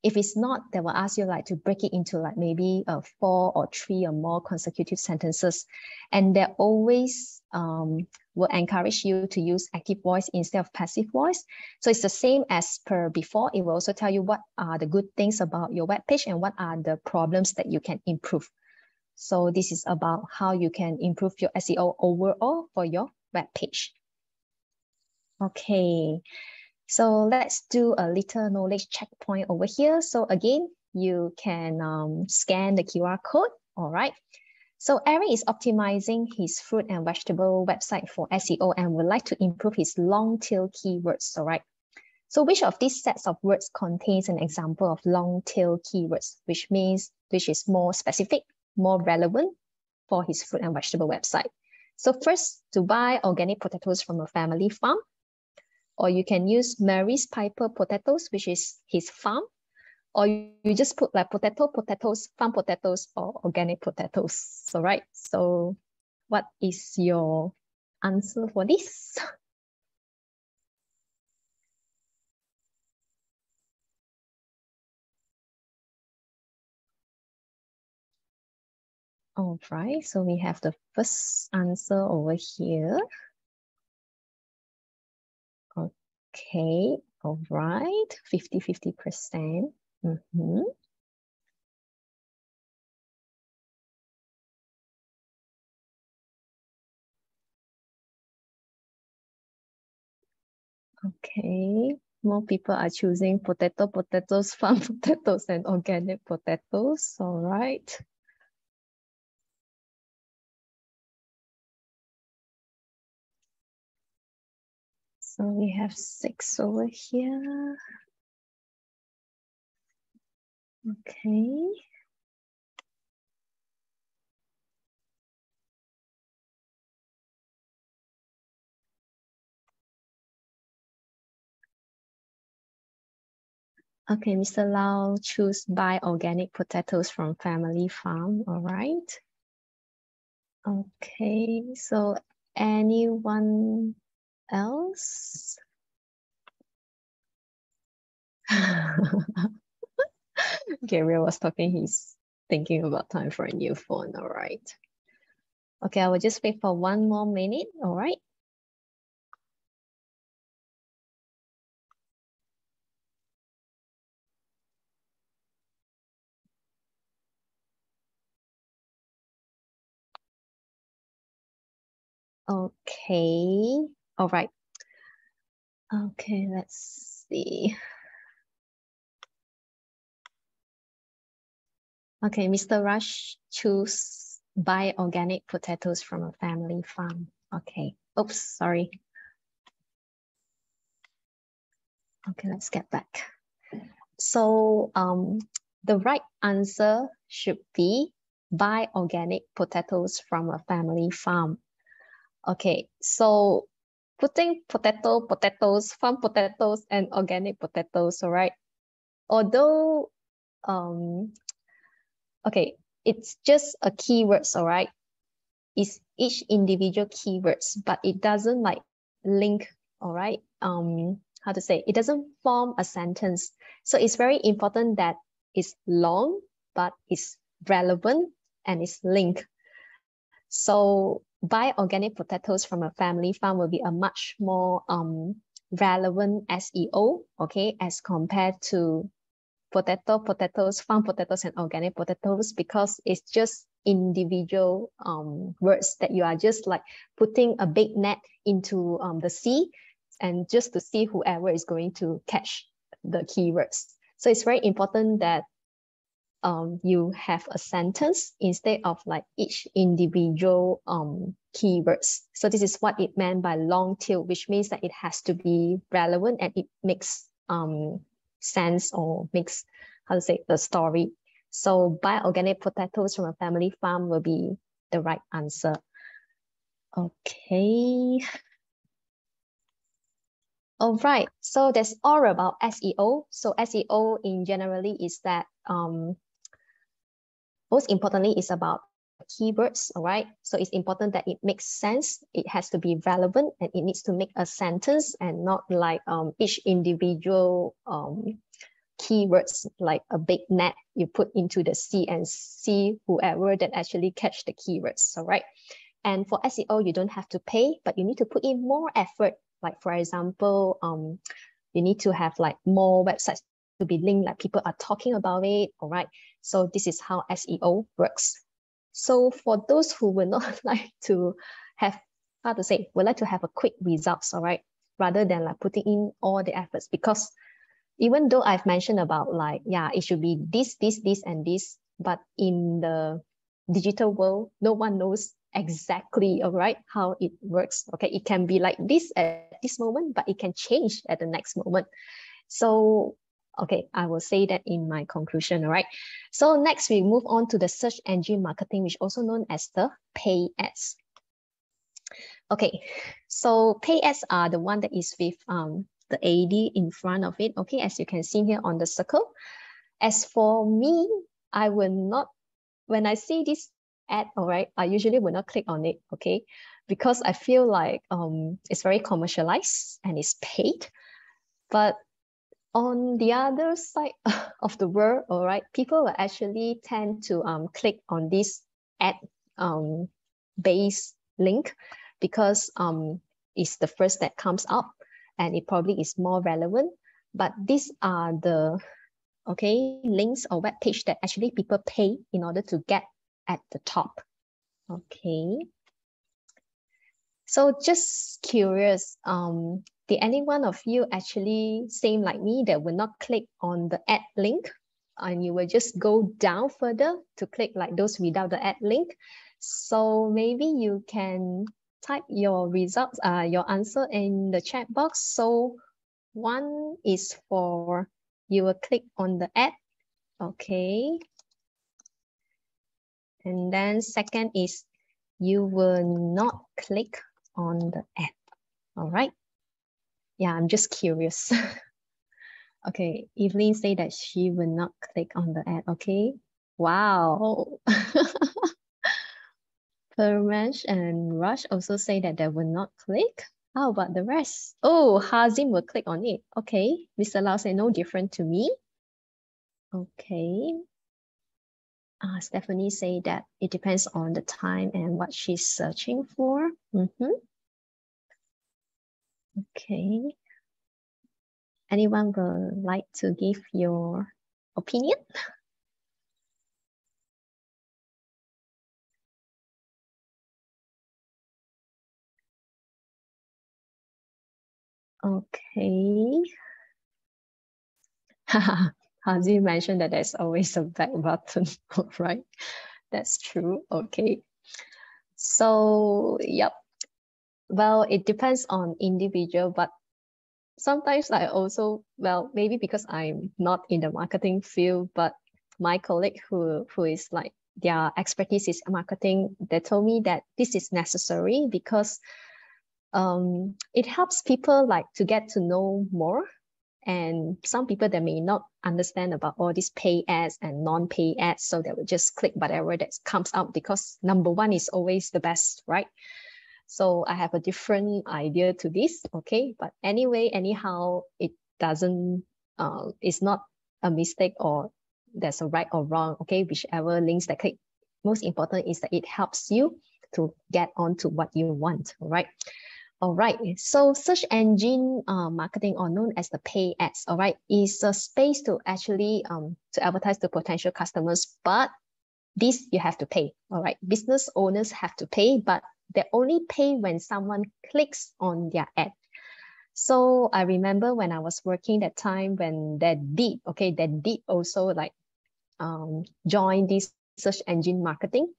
if it's not, they will ask you like to break it into like maybe 4 or 3 or more consecutive sentences. And they always will encourage you to use active voice instead of passive voice. So it's the same as per before. It will also tell you what are the good things about your web page and what are the problems that you can improve. So this is about how you can improve your SEO overall for your web page. Okay. So let's do a little knowledge checkpoint over here. So again, you can scan the QR code, all right? So Eric is optimizing his fruit and vegetable website for SEO and would like to improve his long tail keywords, all right? So which of these sets of words contains an example of long tail keywords, which is more specific, more relevant for his fruit and vegetable website? So first, to buy organic potatoes from a family farm, or you can use Mary's Piper potatoes, which is his farm, or you just put like potatoes, farm potatoes, or organic potatoes. So right, so what is your answer for this? All right, so we have the first answer over here. Okay, all right, 50-50%. Okay, more people are choosing potatoes, farm potatoes, and organic potatoes. All right. So we have 6 over here. Okay. Okay, Mr. Lau choose buy organic potatoes from family farm. All right. Okay, so anyone else? Gabriel was talking, he's thinking about time for a new phone. All right. Okay, I will just wait for 1 more minute. All right. Okay. All right. Okay, let's see. Okay, Mr. Rush choose buy organic potatoes from a family farm. Okay. Oops, sorry. Okay, let's get back. So the right answer should be buy organic potatoes from a family farm. Okay, so putting potatoes, farm potatoes, and organic potatoes, all right? Although, okay, it's just a keywords, all right? It's each individual keywords, but it doesn't like link, all right? How to say, it doesn't form a sentence. So it's very important that it's long, but it's relevant and it's linked. So buy organic potatoes from a family farm will be a much more relevant SEO, okay, as compared to potatoes, farm potatoes, and organic potatoes, because it's just individual words that you are just like putting a big net into the sea, and just to see whoever is going to catch the keywords. So it's very important that you have a sentence instead of like each individual keywords. So this is what it meant by long tail, which means that it has to be relevant and it makes sense, or makes, how to say, the story. So buy organic potatoes from a family farm will be the right answer. Okay. All right, so that's all about SEO. So SEO in generally is that most importantly is about keywords, all right? So it's important that it makes sense, it has to be relevant, and it needs to make a sentence and not like each individual keywords like a big net you put into the sea and see whoever that actually catch the keywords, all right? And for SEO, you don't have to pay, but you need to put in more effort. Like for example, you need to have like more websites to be linked, like people are talking about it, all right? So this is how SEO works. So for those who would not like to have, how to say, would like to have a quick results, all right, rather than like putting in all the efforts, because even though I've mentioned about like, yeah, it should be this, and this, but in the digital world, no one knows exactly, all right, how it works. Okay, it can be like this at this moment, but it can change at the next moment. So, okay, I will say that in my conclusion, all right? So next we move on to the search engine marketing, which is also known as the pay ads. Okay, so pay ads are the one that is with the AD in front of it, okay, as you can see here on the circle. As for me, I will not, when I see this ad, all right, I usually will not click on it, okay, because I feel like it's very commercialized and it's paid. But on the other side of the world, all right, people will actually tend to click on this ad base link because it's the first that comes up and it probably is more relevant. But these are the links or web page that actually people pay in order to get at the top. Okay. So just curious, did any one of you actually same like me that will not click on the ad link and you will just go down further to click like those without the ad link? So maybe you can type your results, your answer in the chat box. So one is for you will click on the ad, okay. And then second is you will not click on the ad. All right. Yeah, I'm just curious. Okay, Evelyn say that she will not click on the ad. Okay. Wow. Permesh and Rush also say that they will not click. How about the rest? Oh, Hazim will click on it. Okay. Mr. Lau say no different to me. Okay. Stephanie say that it depends on the time and what she's searching for. Okay. Anyone would like to give your opinion? Okay. Hazi mentioned that there's always a back button, right? That's true. Okay. So, yep. Well, it depends on individual, but sometimes I also, well, maybe because I'm not in the marketing field, but my colleague who is like their expertise is marketing, they told me that this is necessary because it helps people like to get to know more. And some people that may not understand about all these pay ads and non-pay ads, so they will just click whatever that comes up because number one is always the best, right? So I have a different idea to this, okay? But anyway, anyhow, it doesn't, it's not a mistake or there's a right or wrong, okay? Whichever links that click, most important is that it helps you to get on to what you want, all right? All right, so search engine marketing, or known as the pay ads, all right, is a space to actually to advertise to potential customers, but this you have to pay, all right? Business owners have to pay, but they only pay when someone clicks on their ad. So I remember when I was working that time when they did also like join this search engine marketing.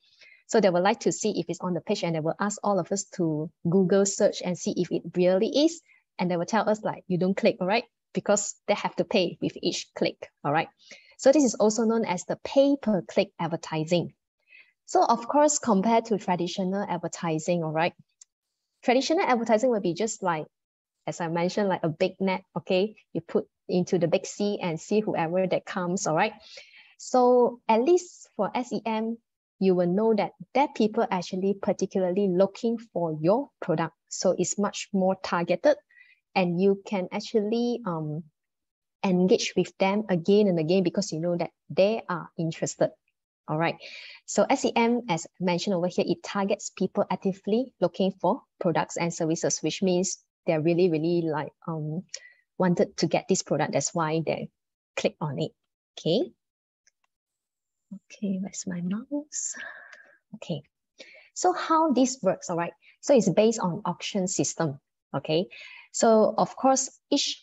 So they would like to see if it's on the page and they will ask all of us to Google search and see if it really is. And they will tell us like, you don't click, all right? Because they have to pay with each click, all right? So this is also known as the pay-per-click advertising. So of course, compared to traditional advertising, all right? Traditional advertising will be just like, as I mentioned, like a big net, okay? You put into the big sea and see whoever that comes, all right? So at least for SEM, you will know that people actually particularly looking for your product. So it's much more targeted and you can actually engage with them again and again because you know that they are interested. All right. So SEM, as mentioned over here, it targets people actively looking for products and services, which means they're really, really like wanted to get this product. That's why they click on it. Okay. Okay, where's my mouse? Okay, so how this works, all right? So it's based on auction system, okay? So of course, each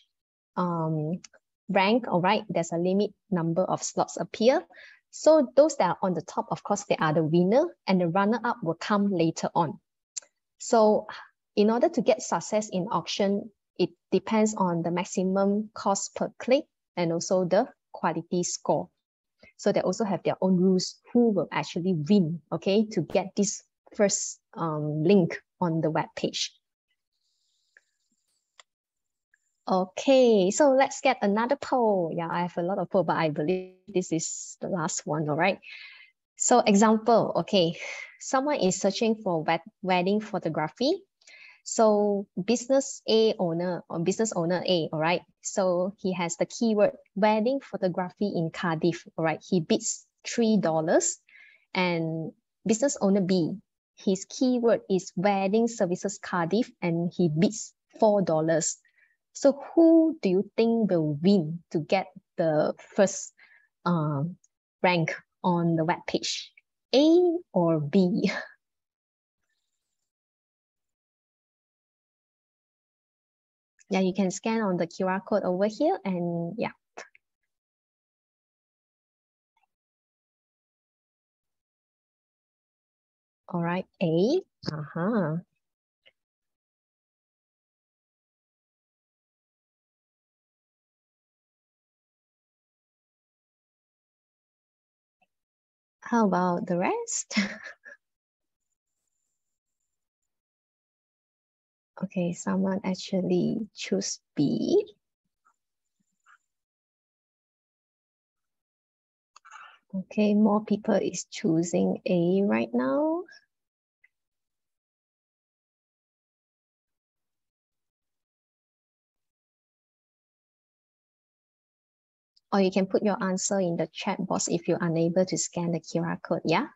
rank, all right, there's a limit number of slots appear. So those that are on the top, of course, they are the winner, and the runner-up will come later on. So in order to get success in auction, it depends on the maximum cost per click and also the quality score. So they also have their own rules who will actually win, okay, to get this first link on the web page. Okay, so let's get another poll. Yeah, I have a lot of poll, but I believe this is the last one, all right? So example, okay, someone is searching for wedding photography. So business A owner or business owner A, all right? So he has the keyword wedding photography in Cardiff, all right? He bids $3. And business owner B, his keyword is wedding services Cardiff and he bids $4. So who do you think will win to get the first rank on the web page? A or B? Yeah, you can scan on the QR code over here and yeah. All right, A. How about the rest? Okay, someone actually choose B. Okay, more people is choosing A right now. Or you can put your answer in the chat box if you're unable to scan the QR code, yeah?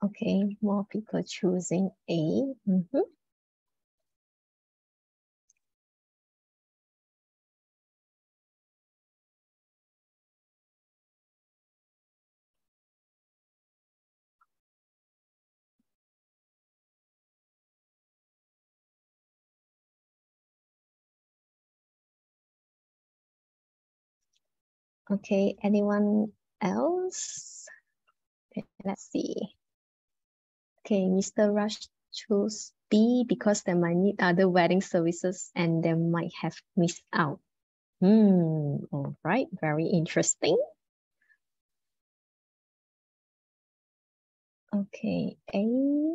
Okay, more people choosing A. Okay, anyone else? Okay, let's see. Okay, Mr. Rush chose B because they might need other wedding services and they might have missed out. All right, very interesting. Okay, A.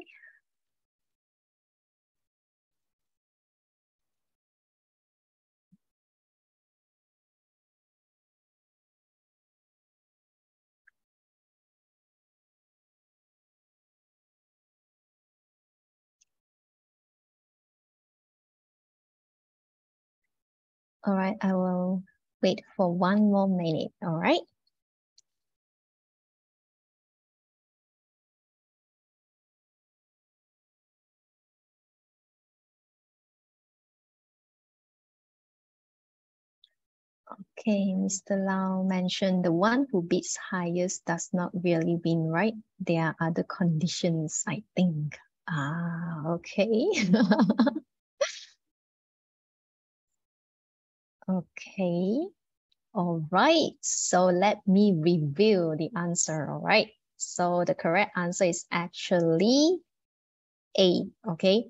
All right, I will wait for 1 more minute, all right? Okay, Mr. Lau mentioned the one who bids highest does not really win, right? There are other conditions, I think. Okay. Okay. All right. So let me reveal the answer. All right. So the correct answer is actually A. Okay.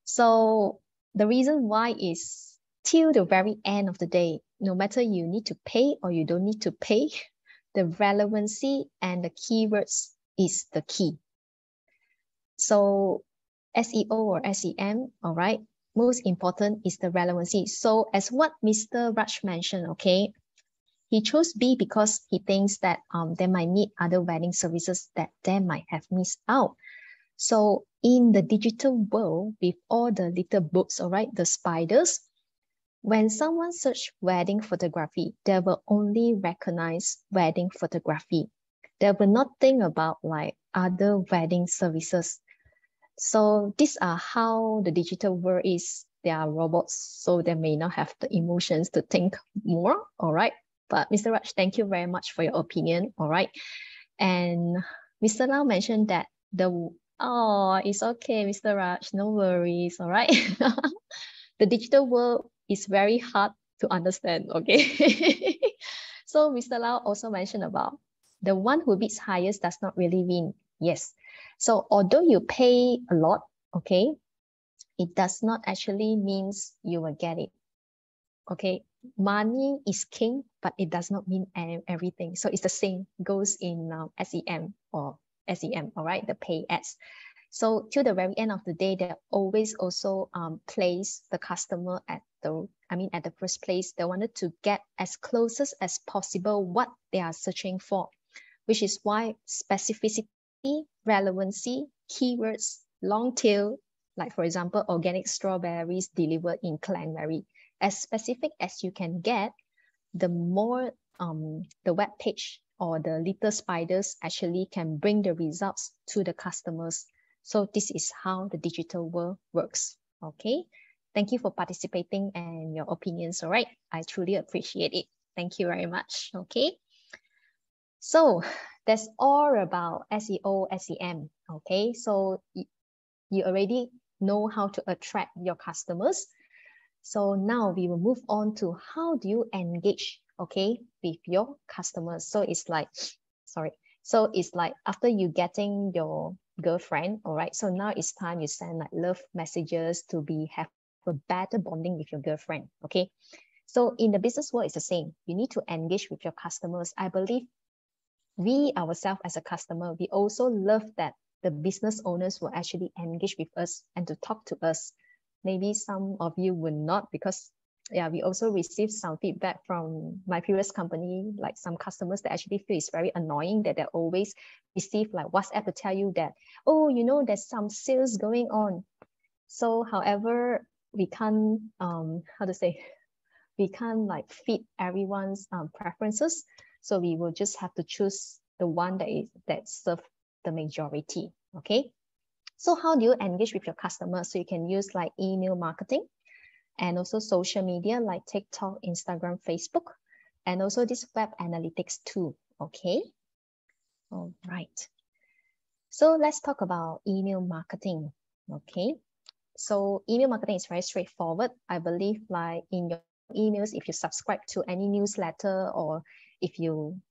So the reason why is till the very end of the day, no matter you need to pay or you don't need to pay, the relevancy and the keywords is the key. So SEO or SEM, all right, most important is the relevancy. So as what Mr. Raj mentioned, okay, he chose B because he thinks that they might need other wedding services that they might have missed out. So in the digital world, with all the little boats, all right, the spiders, when someone search wedding photography, they will only recognize wedding photography. They will not think about like other wedding services. So these are how the digital world is. They are robots, so they may not have the emotions to think more, all right? But Mr. Raj, thank you very much for your opinion, all right? And Mr. Lau mentioned that it's okay, Mr. Raj, no worries, all right? the digital world is very hard to understand, okay? So Mr. Lau also mentioned about the one who bids highest does not really win. Yes. So although you pay a lot, okay, it does not actually means you will get it. Okay, money is king, but it does not mean everything. So it's the same, goes in SEM or SEM, all right, the pay ads. So till the very end of the day, they always also place the customer at the first place. They wanted to get as closest as possible what they are searching for, which is why specificity, relevancy, keywords, long tail, like for example, organic strawberries delivered in Clanberry, as specific as you can get, the more the web page or the little spiders actually can bring the results to the customers. So this is how the digital world works. Okay. Thank you for participating and your opinions. All right. I truly appreciate it. Thank you very much. Okay. So that's all about SEO, SEM. Okay. So you already know how to attract your customers. So now we will move on to how do you engage, okay, with your customers. So it's like, So it's like after you getting your girlfriend, all right, so now it's time you send like love messages to have a better bonding with your girlfriend, okay? So in the business world, it's the same. You need to engage with your customers. I believe we ourselves as a customer, we also love that the business owners will actually engage with us and to talk to us. Maybe some of you will not, because yeah, we also received some feedback from my previous company, like some customers that actually feel it's very annoying that they always receive like WhatsApp to tell you that, oh, you know, there's some sales going on. So however, we can't, we can't like fit everyone's preferences. So we will just have to choose the one that serves the majority, okay? So how do you engage with your customers? So you can use like email marketing and also social media like TikTok, Instagram, Facebook, and also this web analytics tool, okay? All right. So let's talk about email marketing, okay? So email marketing is very straightforward. I believe like in your emails, if you subscribe to any newsletter or if you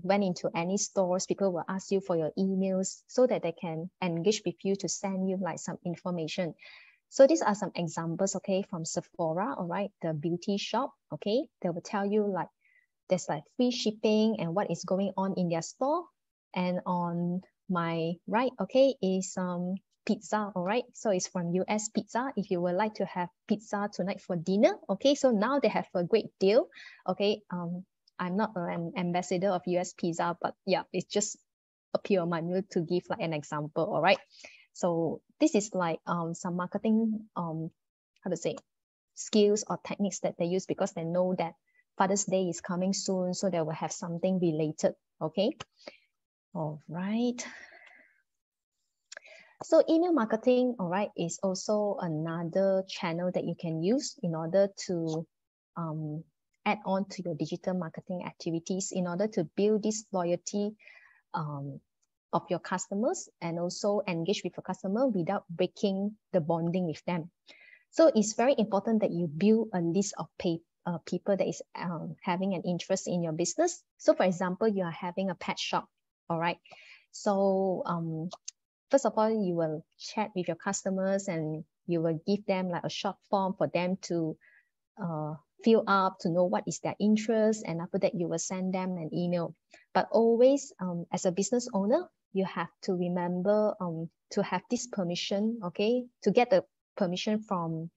went into any stores, people will ask you for your emails so that they can engage with you to send you like some information. So these are some examples, okay, from Sephora, all right, the beauty shop, okay, they will tell you like there's like free shipping and what is going on in their store. And on my right, okay, is pizza, all right, so it's from US Pizza. If you would like to have pizza tonight for dinner, okay, so now they have a great deal, okay. I'm not an ambassador of US Pizza, but yeah, it's just appear on my mail to give like an example, all right. So this is like some marketing skills or techniques that they use because they know that Father's Day is coming soon, so they will have something related, okay. All right. So email marketing, all right, is also another channel that you can use in order to add on to your digital marketing activities in order to build this loyalty of your customers and also engage with your customer without breaking the bonding with them. So it's very important that you build a list of people that is having an interest in your business. So for example, you are having a pet shop, all right. So first of all, you will chat with your customers and you will give them like a short form for them to fill up to know what is their interest, and after that you will send them an email. But always as a business owner, you have to remember to have this permission, okay, to get the permission from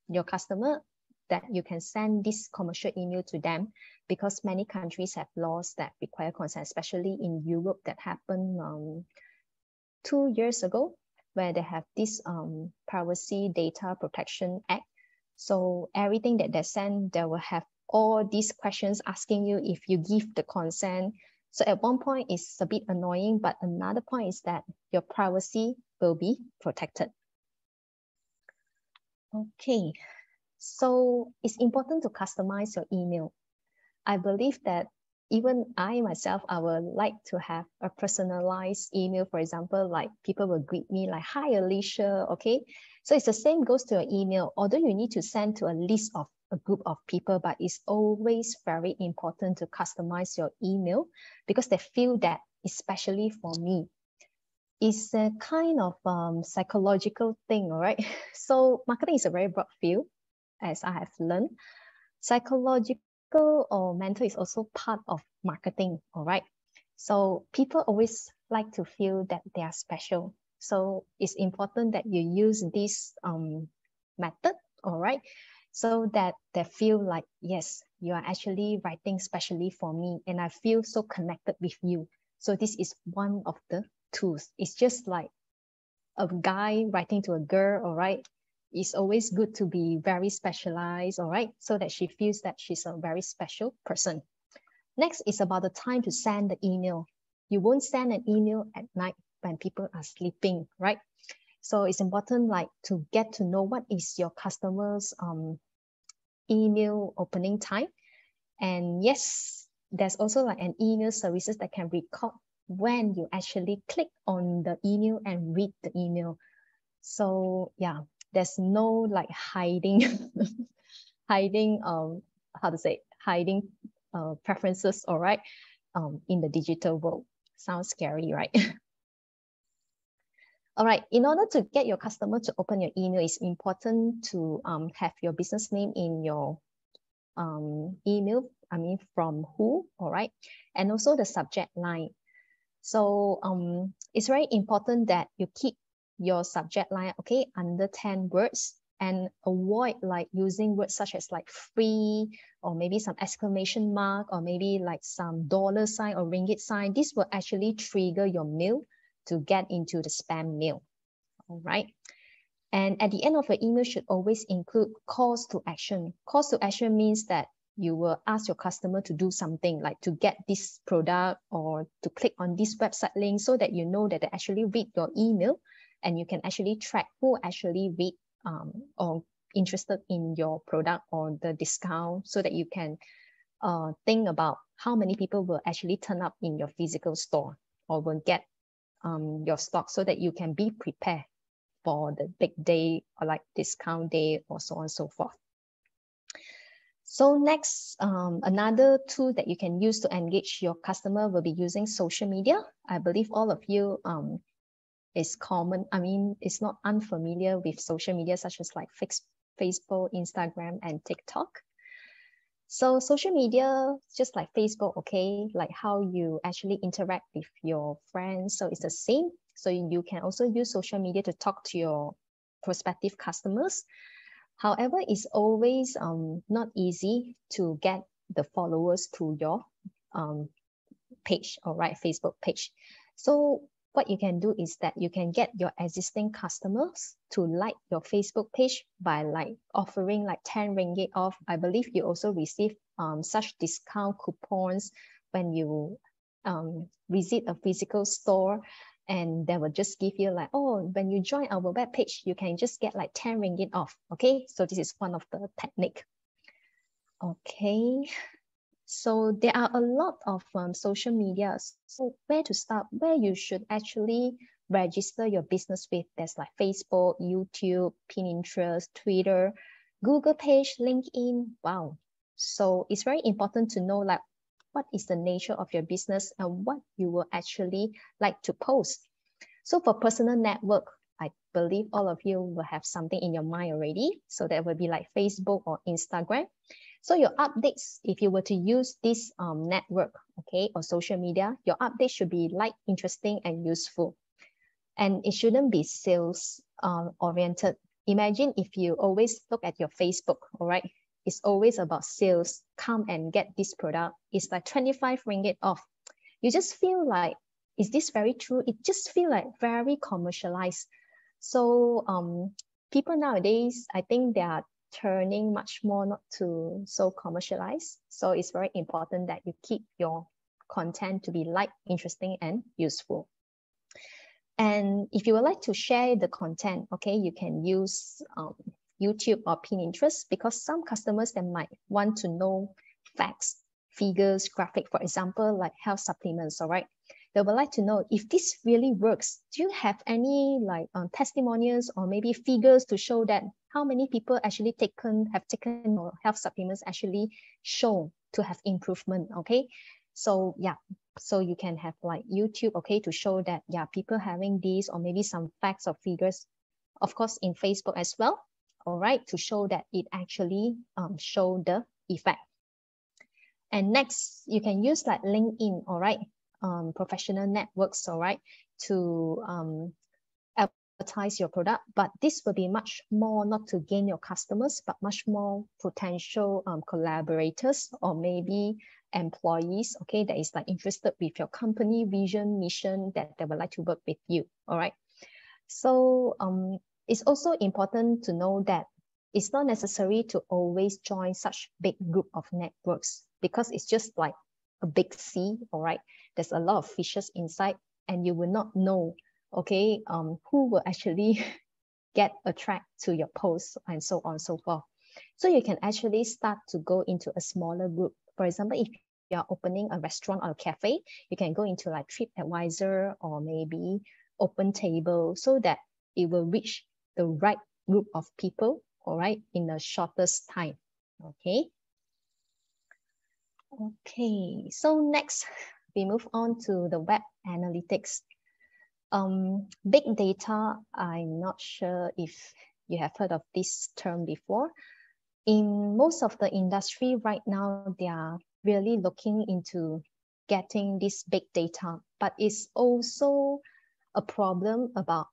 your customer that you can send this commercial email to them, because many countries have laws that require consent, especially in Europe that happened 2 years ago, where they have this Privacy Data Protection Act. So everything that they send, they will have all these questions asking you if you give the consent. So at one point, it's a bit annoying, but another point is that your privacy will be protected. Okay, so it's important to customize your email. I believe that even I myself, I would like to have a personalized email. For example, like people will greet me like, "Hi, Alicia." Okay. So it's the same goes to your email, although you need to send to a list of a group of people, but it's always very important to customize your email because they feel that, especially for me, it's a kind of psychological thing, all right? So marketing is a very broad field, as I have learned. Psychological or mental is also part of marketing, all right? So people always like to feel that they are special. So it's important that you use this method, all right? So that they feel like, yes, you are actually writing specially for me and I feel so connected with you. So this is one of the tools. It's just like a guy writing to a girl, all right? It's always good to be very specialized, all right? So that she feels that she's a very special person. Next is about the time to send the email. You won't send an email at night when people are sleeping, right? So it's important like to get to know what is your customer's email opening time. And yes, there's also like an email services that can record when you actually click on the email and read the email. So yeah, there's no like hiding hiding hiding preferences, all right, in the digital world. Sounds scary, right? All right, in order to get your customer to open your email, it's important to have your business name in your email, from who, all right, and also the subject line. So it's very important that you keep your subject line, okay, under 10 words and avoid like using words such as like free or maybe some exclamation mark or maybe like some dollar sign or ringgit sign. This will actually trigger your mail to get into the spam mail, all right? And at the end of your email should always include calls to action. Calls to action means that you will ask your customer to do something like to get this product or to click on this website link so that you know that they actually read your email and you can actually track who actually read or interested in your product or the discount so that you can think about how many people will actually turn up in your physical store or will get your stock so that you can be prepared for the big day or like discount day or so on and so forth. So next, another tool that you can use to engage your customer will be using social media. I believe all of you is common. It's not unfamiliar with social media such as like Facebook, Instagram, and TikTok. So social media, just like Facebook, okay, like how you actually interact with your friends. So it's the same. So you can also use social media to talk to your prospective customers. However, it's always not easy to get the followers to your page, all right, Facebook page. So what you can do is that you can get your existing customers to like your Facebook page by like offering like 10 ringgit off. I believe you also receive such discount coupons when you visit a physical store, and they will just give you like, oh, when you join our web page, you can just get like 10 ringgit off. Okay, so this is one of the technique. Okay. So there are a lot of social media. So where to start? Where you should actually register your business with? There's like Facebook, YouTube, Pinterest, Twitter, Google page, LinkedIn. Wow. So it's very important to know like what is the nature of your business and what you will actually like to post. So for personal network, I believe all of you will have something in your mind already. So that will be like Facebook or Instagram. So your updates, if you were to use this network, okay, or social media, your updates should be like interesting and useful. And it shouldn't be sales oriented. Imagine if you always look at your Facebook, all right, it's always about sales. Come and get this product. It's like 25 ringgit off. You just feel like, is this very true? It just feel like very commercialized. So people nowadays, I think they are turning much more not to so commercialized. So it's very important that you keep your content to be light, interesting, and useful. And if you would like to share the content, okay, you can use YouTube or Pinterest because some customers, they might want to know facts figures, graphic, for example, like health supplements, all right? They would like to know if this really works. Do you have any like testimonials or maybe figures to show that how many people actually have taken or health supplements actually show to have improvement, okay? So yeah, so you can have like YouTube, okay, to show that, yeah, people having these or maybe some facts or figures, of course, in Facebook as well, all right, to show that it actually show the effect. And next, you can use like LinkedIn, all right, professional networks, all right, to advertise your product. But this will be much more not to gain your customers, but much more potential collaborators or maybe employees, okay, that is like interested with your company vision, mission, that they would like to work with you, all right. So it's also important to know that it's not necessary to always join such big group of networks, because it's just like a big sea, all right? There's a lot of fishes inside, and you will not know, okay, who will actually get attracted to your posts and so on and so forth. So you can actually start to go into a smaller group. For example, if you are opening a restaurant or a cafe, you can go into like TripAdvisor or maybe Open Table, so that it will reach the right group of people, all right, in the shortest time, okay? Okay, so next we move on to the web analytics. Big data, I'm not sure if you have heard of this term before. In most of the industry right now, they are really looking into getting this big data, but it's also a problem about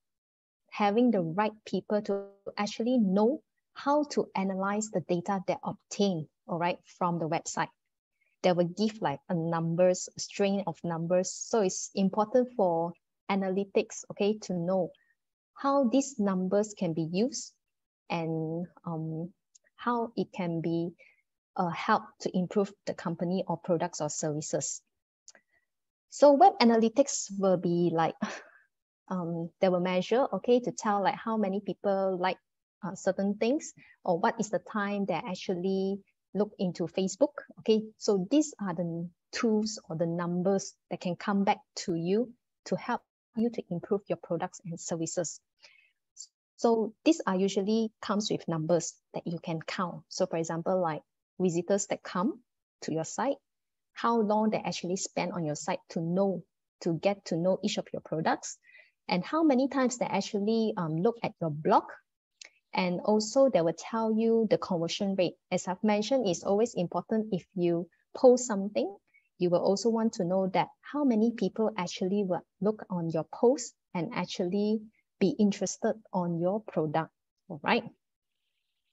having the right people to actually know how to analyze the data they obtain, all right, from the website. They will give like a numbers, a string of numbers. So it's important for analytics, okay, to know how these numbers can be used and how it can be help to improve the company or products or services. So web analytics will be like, they will measure, okay, to tell like how many people like certain things, or what is the time they actually look into Facebook, okay? So these are the tools or the numbers that can come back to you to help you to improve your products and services. So these are usually comes with numbers that you can count. So for example, like visitors that come to your site, how long they actually spend on your site to get to know each of your products, and how many times they actually look at your blog. And also they will tell you the conversion rate. As I've mentioned, it's always important if you post something, you will also want to know that how many people actually will look on your post and actually be interested on your product, all right?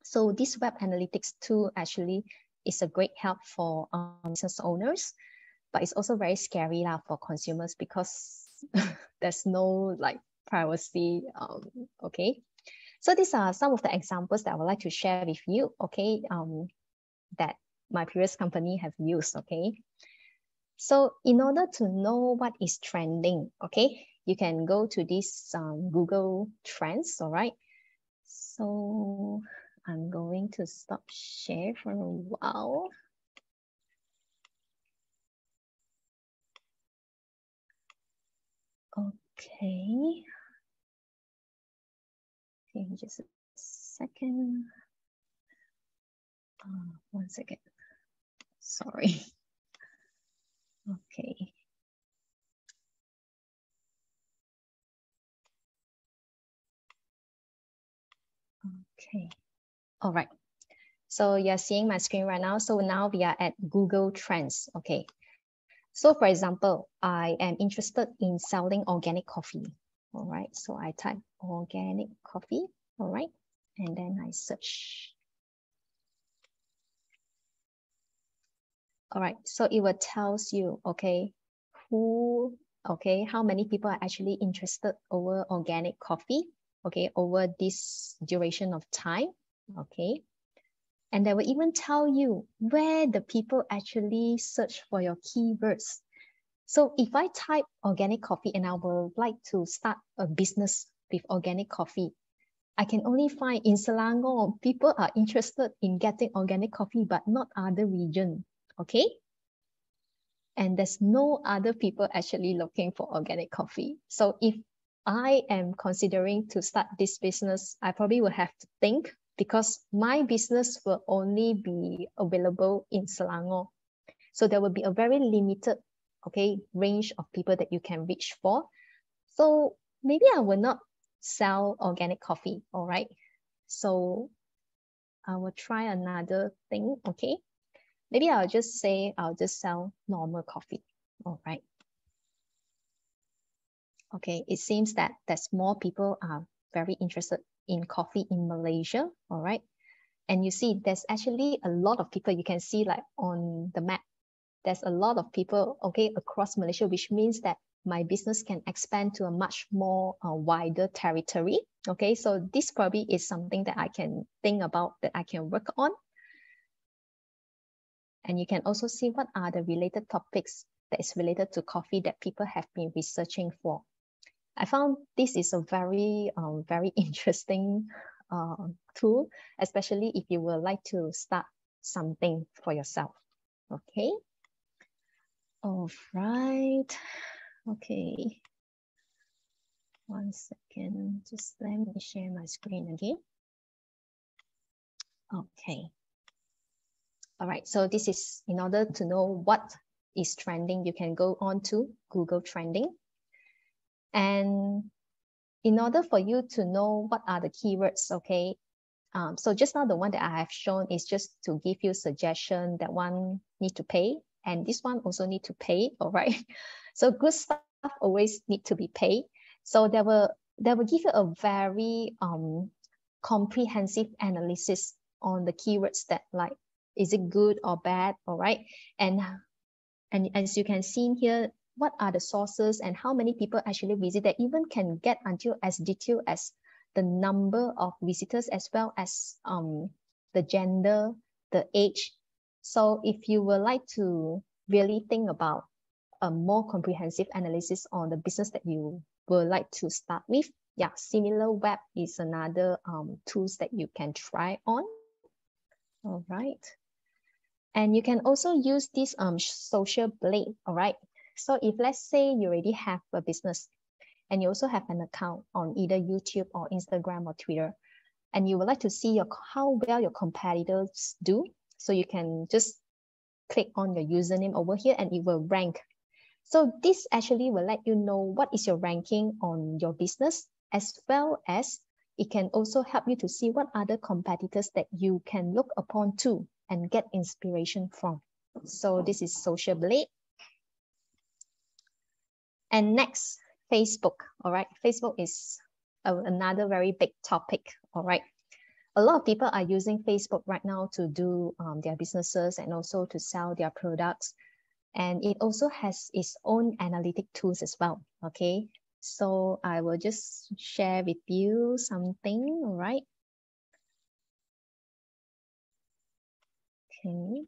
So this web analytics tool actually is a great help for business owners, but it's also very scary for consumers, because there's no like privacy, okay? So these are some of the examples that I would like to share with you, okay, that my previous company have used, okay? So in order to know what is trending, okay, you can go to this Google Trends, all right? So I'm going to stop share for a while. Okay. Okay, just a second. 1 second. Sorry. Okay. Okay. All right. So you're seeing my screen right now. So now we are at Google Trends. Okay. So for example, I am interested in selling organic coffee. All right. So I type organic coffee. All right. And then I search. All right. So it will tells you, okay, how many people are actually interested over organic coffee, okay, over this duration of time, okay. And they will even tell you where the people actually search for your keywords. So if I type organic coffee and I would like to start a business with organic coffee, I can only find in Selangor, people are interested in getting organic coffee, but not other region, okay? and there's no other people actually looking for organic coffee. So if I am considering to start this business, I probably will have to think, because my business will only be available in Selangor. So there will be a very limited, okay, range of people that you can reach for. So maybe I will not sell organic coffee, all right? So I will try another thing, okay? Maybe I'll just say I'll just sell normal coffee, all right? Okay, it seems that there's more people are very interested in coffee in Malaysia, all right? And you see, there's actually a lot of people, you can see like on the map, there's a lot of people, okay, across Malaysia, which means that my business can expand to a much more wider territory, okay? So this probably is something that I can think about, that I can work on. And you can also see what are the related topics that is related to coffee that people have been researching for. I found this is a very, very interesting tool, especially if you would like to start something for yourself. Okay. All right. Okay. 1 second. Just let me share my screen again. Okay. All right. So this is in order to know what is trending, you can go on to Google Trending. And in order for you to know what are the keywords, okay, so just now the one that I have shown is just to give you suggestion that one need to pay, and this one also need to pay, all right? So good stuff always need to be paid. So they will give you a very comprehensive analysis on the keywords that like, is it good or bad, all right? And as you can see here, what are the sources and how many people actually visit, that even can get until as detailed as the number of visitors, as well as the gender, the age. So if you would like to really think about a more comprehensive analysis on the business that you would like to start with, yeah, SimilarWeb is another tools that you can try on. All right. And you can also use this social blade, all right? So if let's say you already have a business and you also have an account on either YouTube or Instagram or Twitter, and you would like to see how well your competitors do, so you can just click on your username over here and it will rank. So this actually will let you know what is your ranking on your business, as well as it can also help you to see what other competitors that you can look upon too and get inspiration from. So this is Social Blade. And next, Facebook, all right? Facebook is another very big topic, all right? A lot of people are using Facebook right now to do their businesses and also to sell their products. And it also has its own analytic tools as well, okay? So I will just share with you something, all right? Okay.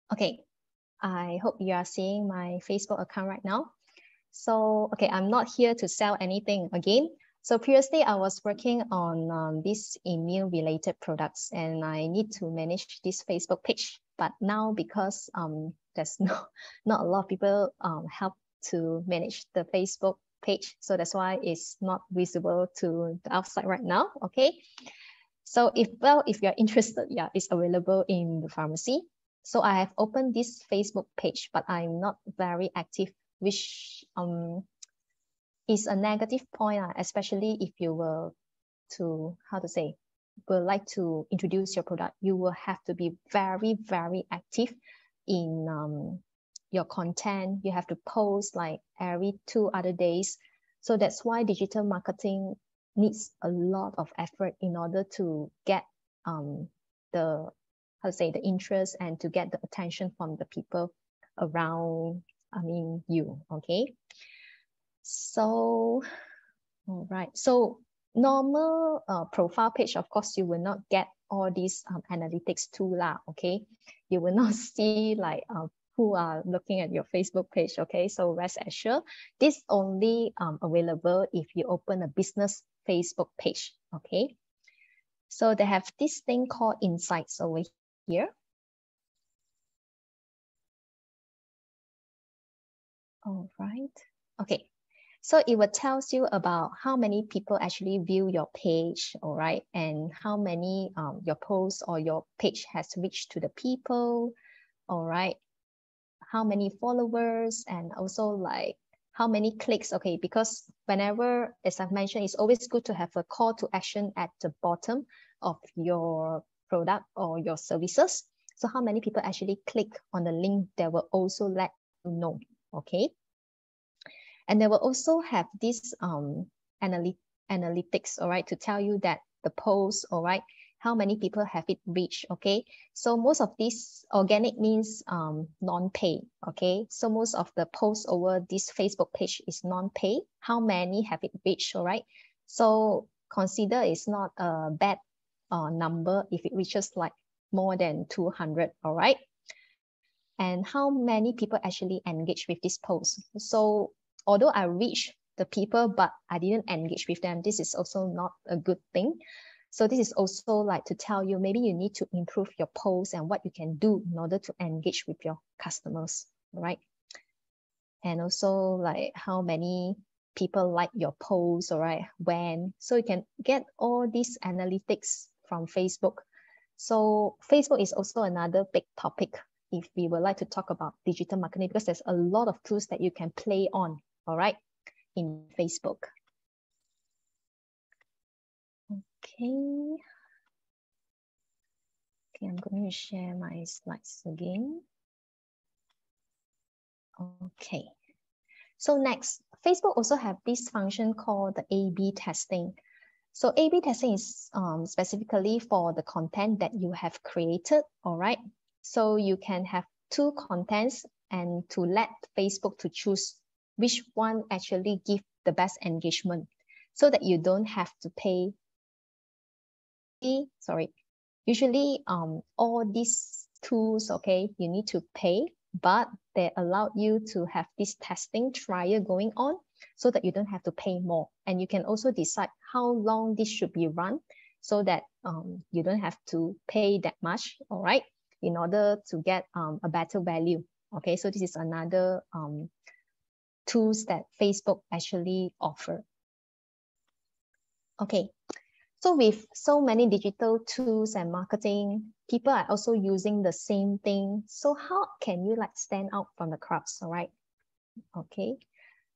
Okay, I hope you are seeing my Facebook account right now. So, okay, I'm not here to sell anything again. So previously I was working on these immune related products and I need to manage this Facebook page. But now because there's not a lot of people help to manage the Facebook page. So that's why it's not visible to the outside right now, okay? So if you're interested, yeah, it's available in the pharmacy. So I have opened this Facebook page, but I'm not very active, which is a negative point, especially if you were to, would like to introduce your product, you will have to be very, very active in your content. You have to post like every 2 other days. So that's why digital marketing needs a lot of effort in order to get the interest and to get the attention from the people around, you, okay? So, all right. So normal profile page, of course, you will not get all these analytics tool lah, okay? You will not see like who are looking at your Facebook page, okay? So rest assured, this only available if you open a business Facebook page, okay? So they have this thing called insights over here. All right, okay. So it will tells you about how many people actually view your page, all right, and how many your post or your page has reached to the people, all right, how many followers, and also like how many clicks, okay, because whenever, as I've mentioned, it's always good to have a call to action at the bottom of your product or your services. So how many people actually click on the link, that will also let you know, okay? And they will also have this analytics, all right, to tell you that the post, all right, how many people have it reached, okay? So most of this organic means non-pay, okay? So most of the posts over this Facebook page is non-pay. How many have it reached, all right? So consider it's not a bad number if it reaches like more than 200, all right? And how many people actually engage with this post. So although I reach the people, but I didn't engage with them, this is also not a good thing. So this is also like to tell you, maybe you need to improve your posts and what you can do in order to engage with your customers, right? And also like how many people like your posts, all right, when. So you can get all these analytics from Facebook. So Facebook is also another big topic if we would like to talk about digital marketing, because there's a lot of tools that you can play on, all right, in Facebook. Okay. Okay, I'm going to share my slides again. Okay. So next, Facebook also have this function called the A/B testing. So A/B testing is specifically for the content that you have created, all right? So you can have two contents and to let Facebook to choose which one actually give the best engagement, so that you don't have to pay. Sorry, usually all these tools, okay, you need to pay, but they allow you to have this testing trial going on so that you don't have to pay more. And you can also decide how long this should be run so that you don't have to pay that much, all right, in order to get a better value. Okay, so this is another tools that Facebook actually offer. Okay, so with so many digital tools and marketing, people are also using the same thing. So how can you like stand out from the crowds, all right? Okay,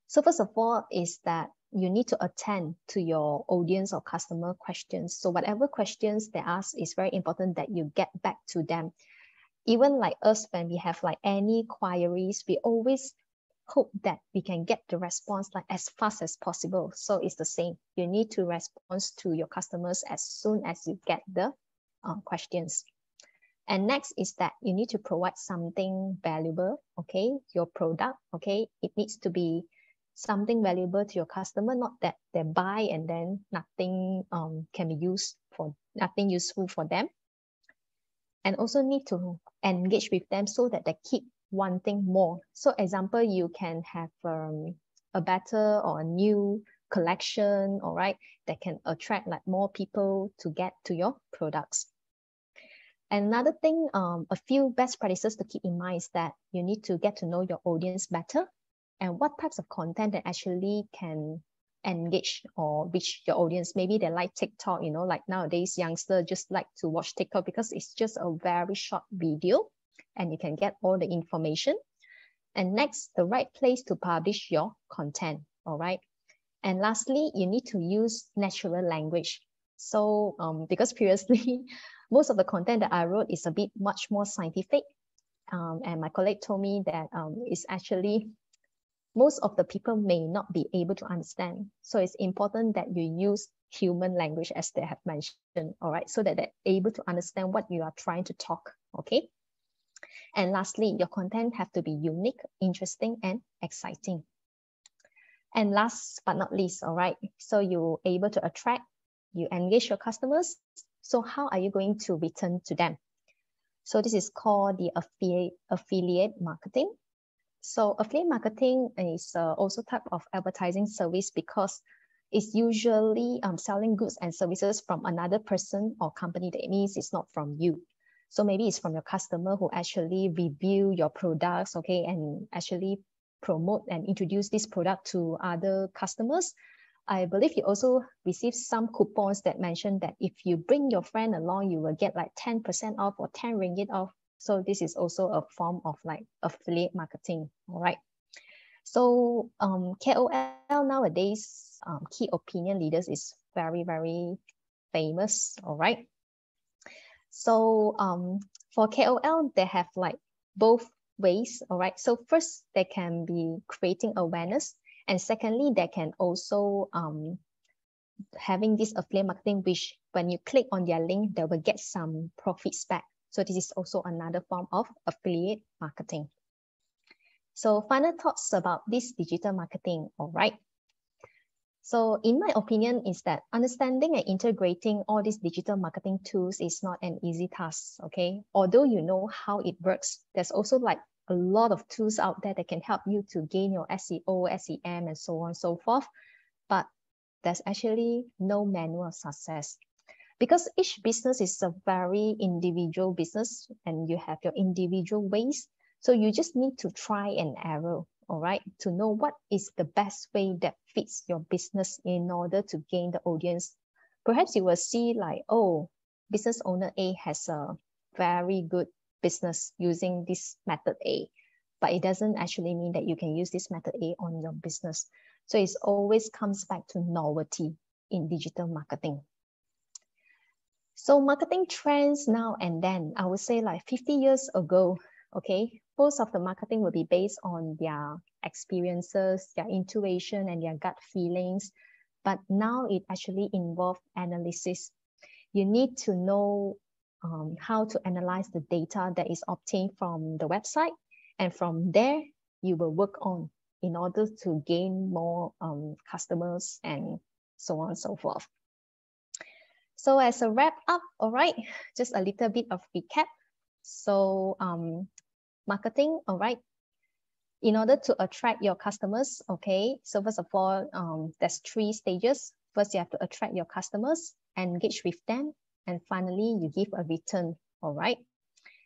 so first of all is that you need to attend to your audience or customer questions. So whatever questions they ask, is very important that you get back to them. Even like us, when we have like any queries, we always hope that we can get the response like as fast as possible. So it's the same. You need to respond to your customers as soon as you get the questions. And next is that you need to provide something valuable, okay? Your product, okay? It needs to be something valuable to your customer, not that they buy and then nothing can be used for, nothing useful for them. And also need to engage with them so that they keep wanting more. So example, you can have a better or a new collection, all right, that can attract like more people to get to your products. Another thing, a few best practices to keep in mind is that you need to get to know your audience better and what types of content that actually can engage or reach your audience. Maybe they like TikTok, you know, like nowadays youngsters just like to watch TikTok because it's just a very short video and you can get all the information. And next, the right place to publish your content, all right? And lastly, you need to use natural language. So because previously, most of the content that I wrote is a bit much more scientific. And my colleague told me that it's actually, most of the people may not be able to understand. So it's important that you use human language as they have mentioned, all right? So that they're able to understand what you are trying to talk, okay? And lastly, your content have to be unique, interesting, and exciting. And last but not least, all right, so you're able to attract, you engage your customers. So how are you going to return to them? So this is called the affiliate marketing. So affiliate marketing is also type of advertising service because it's usually selling goods and services from another person or company. That means it's not from you. So maybe it's from your customer who actually review your products, okay, and actually promote and introduce this product to other customers. I believe you also receive some coupons that mention that if you bring your friend along, you will get like 10% off or 10 ringgit off. So this is also a form of like affiliate marketing, all right? So KOL nowadays, key opinion leaders is very, very famous, all right? So for KOL, they have like both ways, all right? So first, they can be creating awareness. And secondly, they can also having this affiliate marketing, which when you click on their link, they will get some profits back. So this is also another form of affiliate marketing. So final thoughts about this digital marketing, all right? So in my opinion is that understanding and integrating all these digital marketing tools is not an easy task, okay? Although you know how it works, there's also like a lot of tools out there that can help you to gain your SEO, SEM, and so on and so forth. But there's actually no manual of success because each business is a very individual business and you have your individual ways. So you just need to try and error, all right, to know what is the best way that fits your business in order to gain the audience. Perhaps you will see like, oh, business owner A has a very good business using this method A, but it doesn't actually mean that you can use this method A on your business. So it always comes back to novelty in digital marketing. So marketing trends now and then, I would say like 50 years ago, okay, most of the marketing will be based on their experiences, their intuition, and their gut feelings. But now it actually involves analysis. You need to know how to analyze the data that is obtained from the website. And from there, you will work on in order to gain more customers and so on and so forth. So as a wrap up, all right, just a little bit of recap. So marketing, all right, in order to attract your customers, okay, so first of all, there's 3 stages. First, you have to attract your customers, engage with them, and finally, you give a return, all right?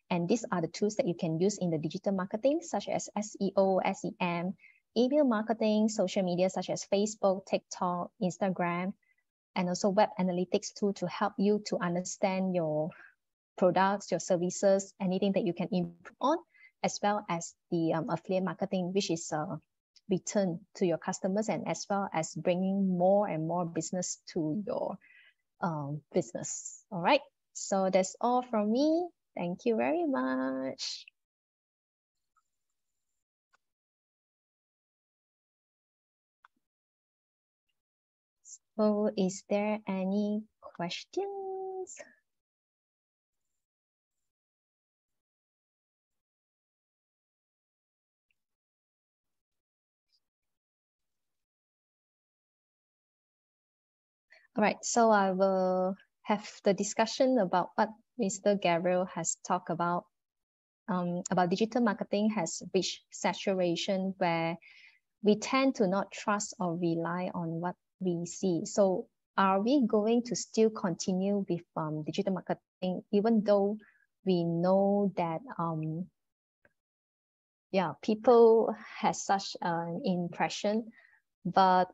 And these are the tools that you can use in the digital marketing, such as SEO, SEM, email marketing, social media, such as Facebook, TikTok, Instagram, and also web analytics tool to help you to understand your products, your services, anything that you can improve on, as well as the affiliate marketing, which is a return to your customers and as well as bringing more and more business to your business. All right, so that's all from me. Thank you very much. So is there any questions? All right, so I will have the discussion about what Mr. Gabriel has talked about digital marketing has reached saturation where we tend to not trust or rely on what we see. So are we going to still continue with digital marketing, even though we know that people have such an impression, but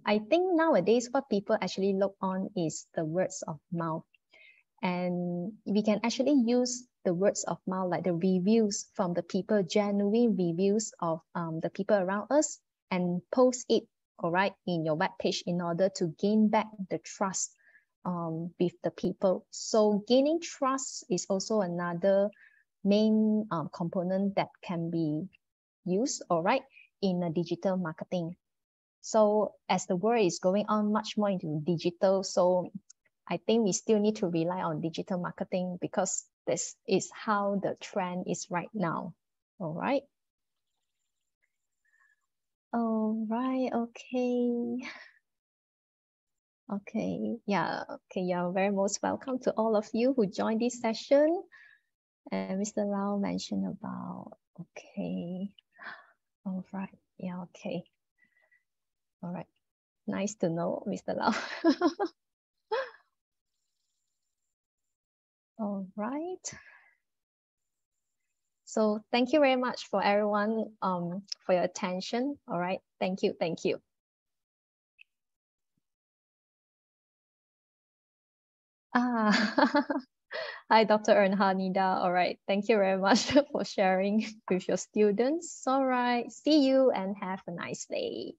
I think nowadays what people actually look on is the words of mouth. And we can actually use the words of mouth, like the reviews from the people, genuine reviews of the people around us, and post it, all right, in your web page in order to gain back the trust with the people. So gaining trust is also another main component that can be used, all right, in a digital marketing. So as the world is going on much more into digital, so I think we still need to rely on digital marketing because this is how the trend is right now. All right. All right, okay. Okay, yeah, okay, you're very most welcome to all of you who joined this session. And Mr. Lau mentioned about, okay, all right, yeah, okay. All right, nice to know, Mr. Lau. All right. So thank you very much for everyone for your attention. All right, thank you, thank you. Ah, hi, Dr. Ernhanida. All right, thank you very much for sharing with your students. All right, see you and have a nice day.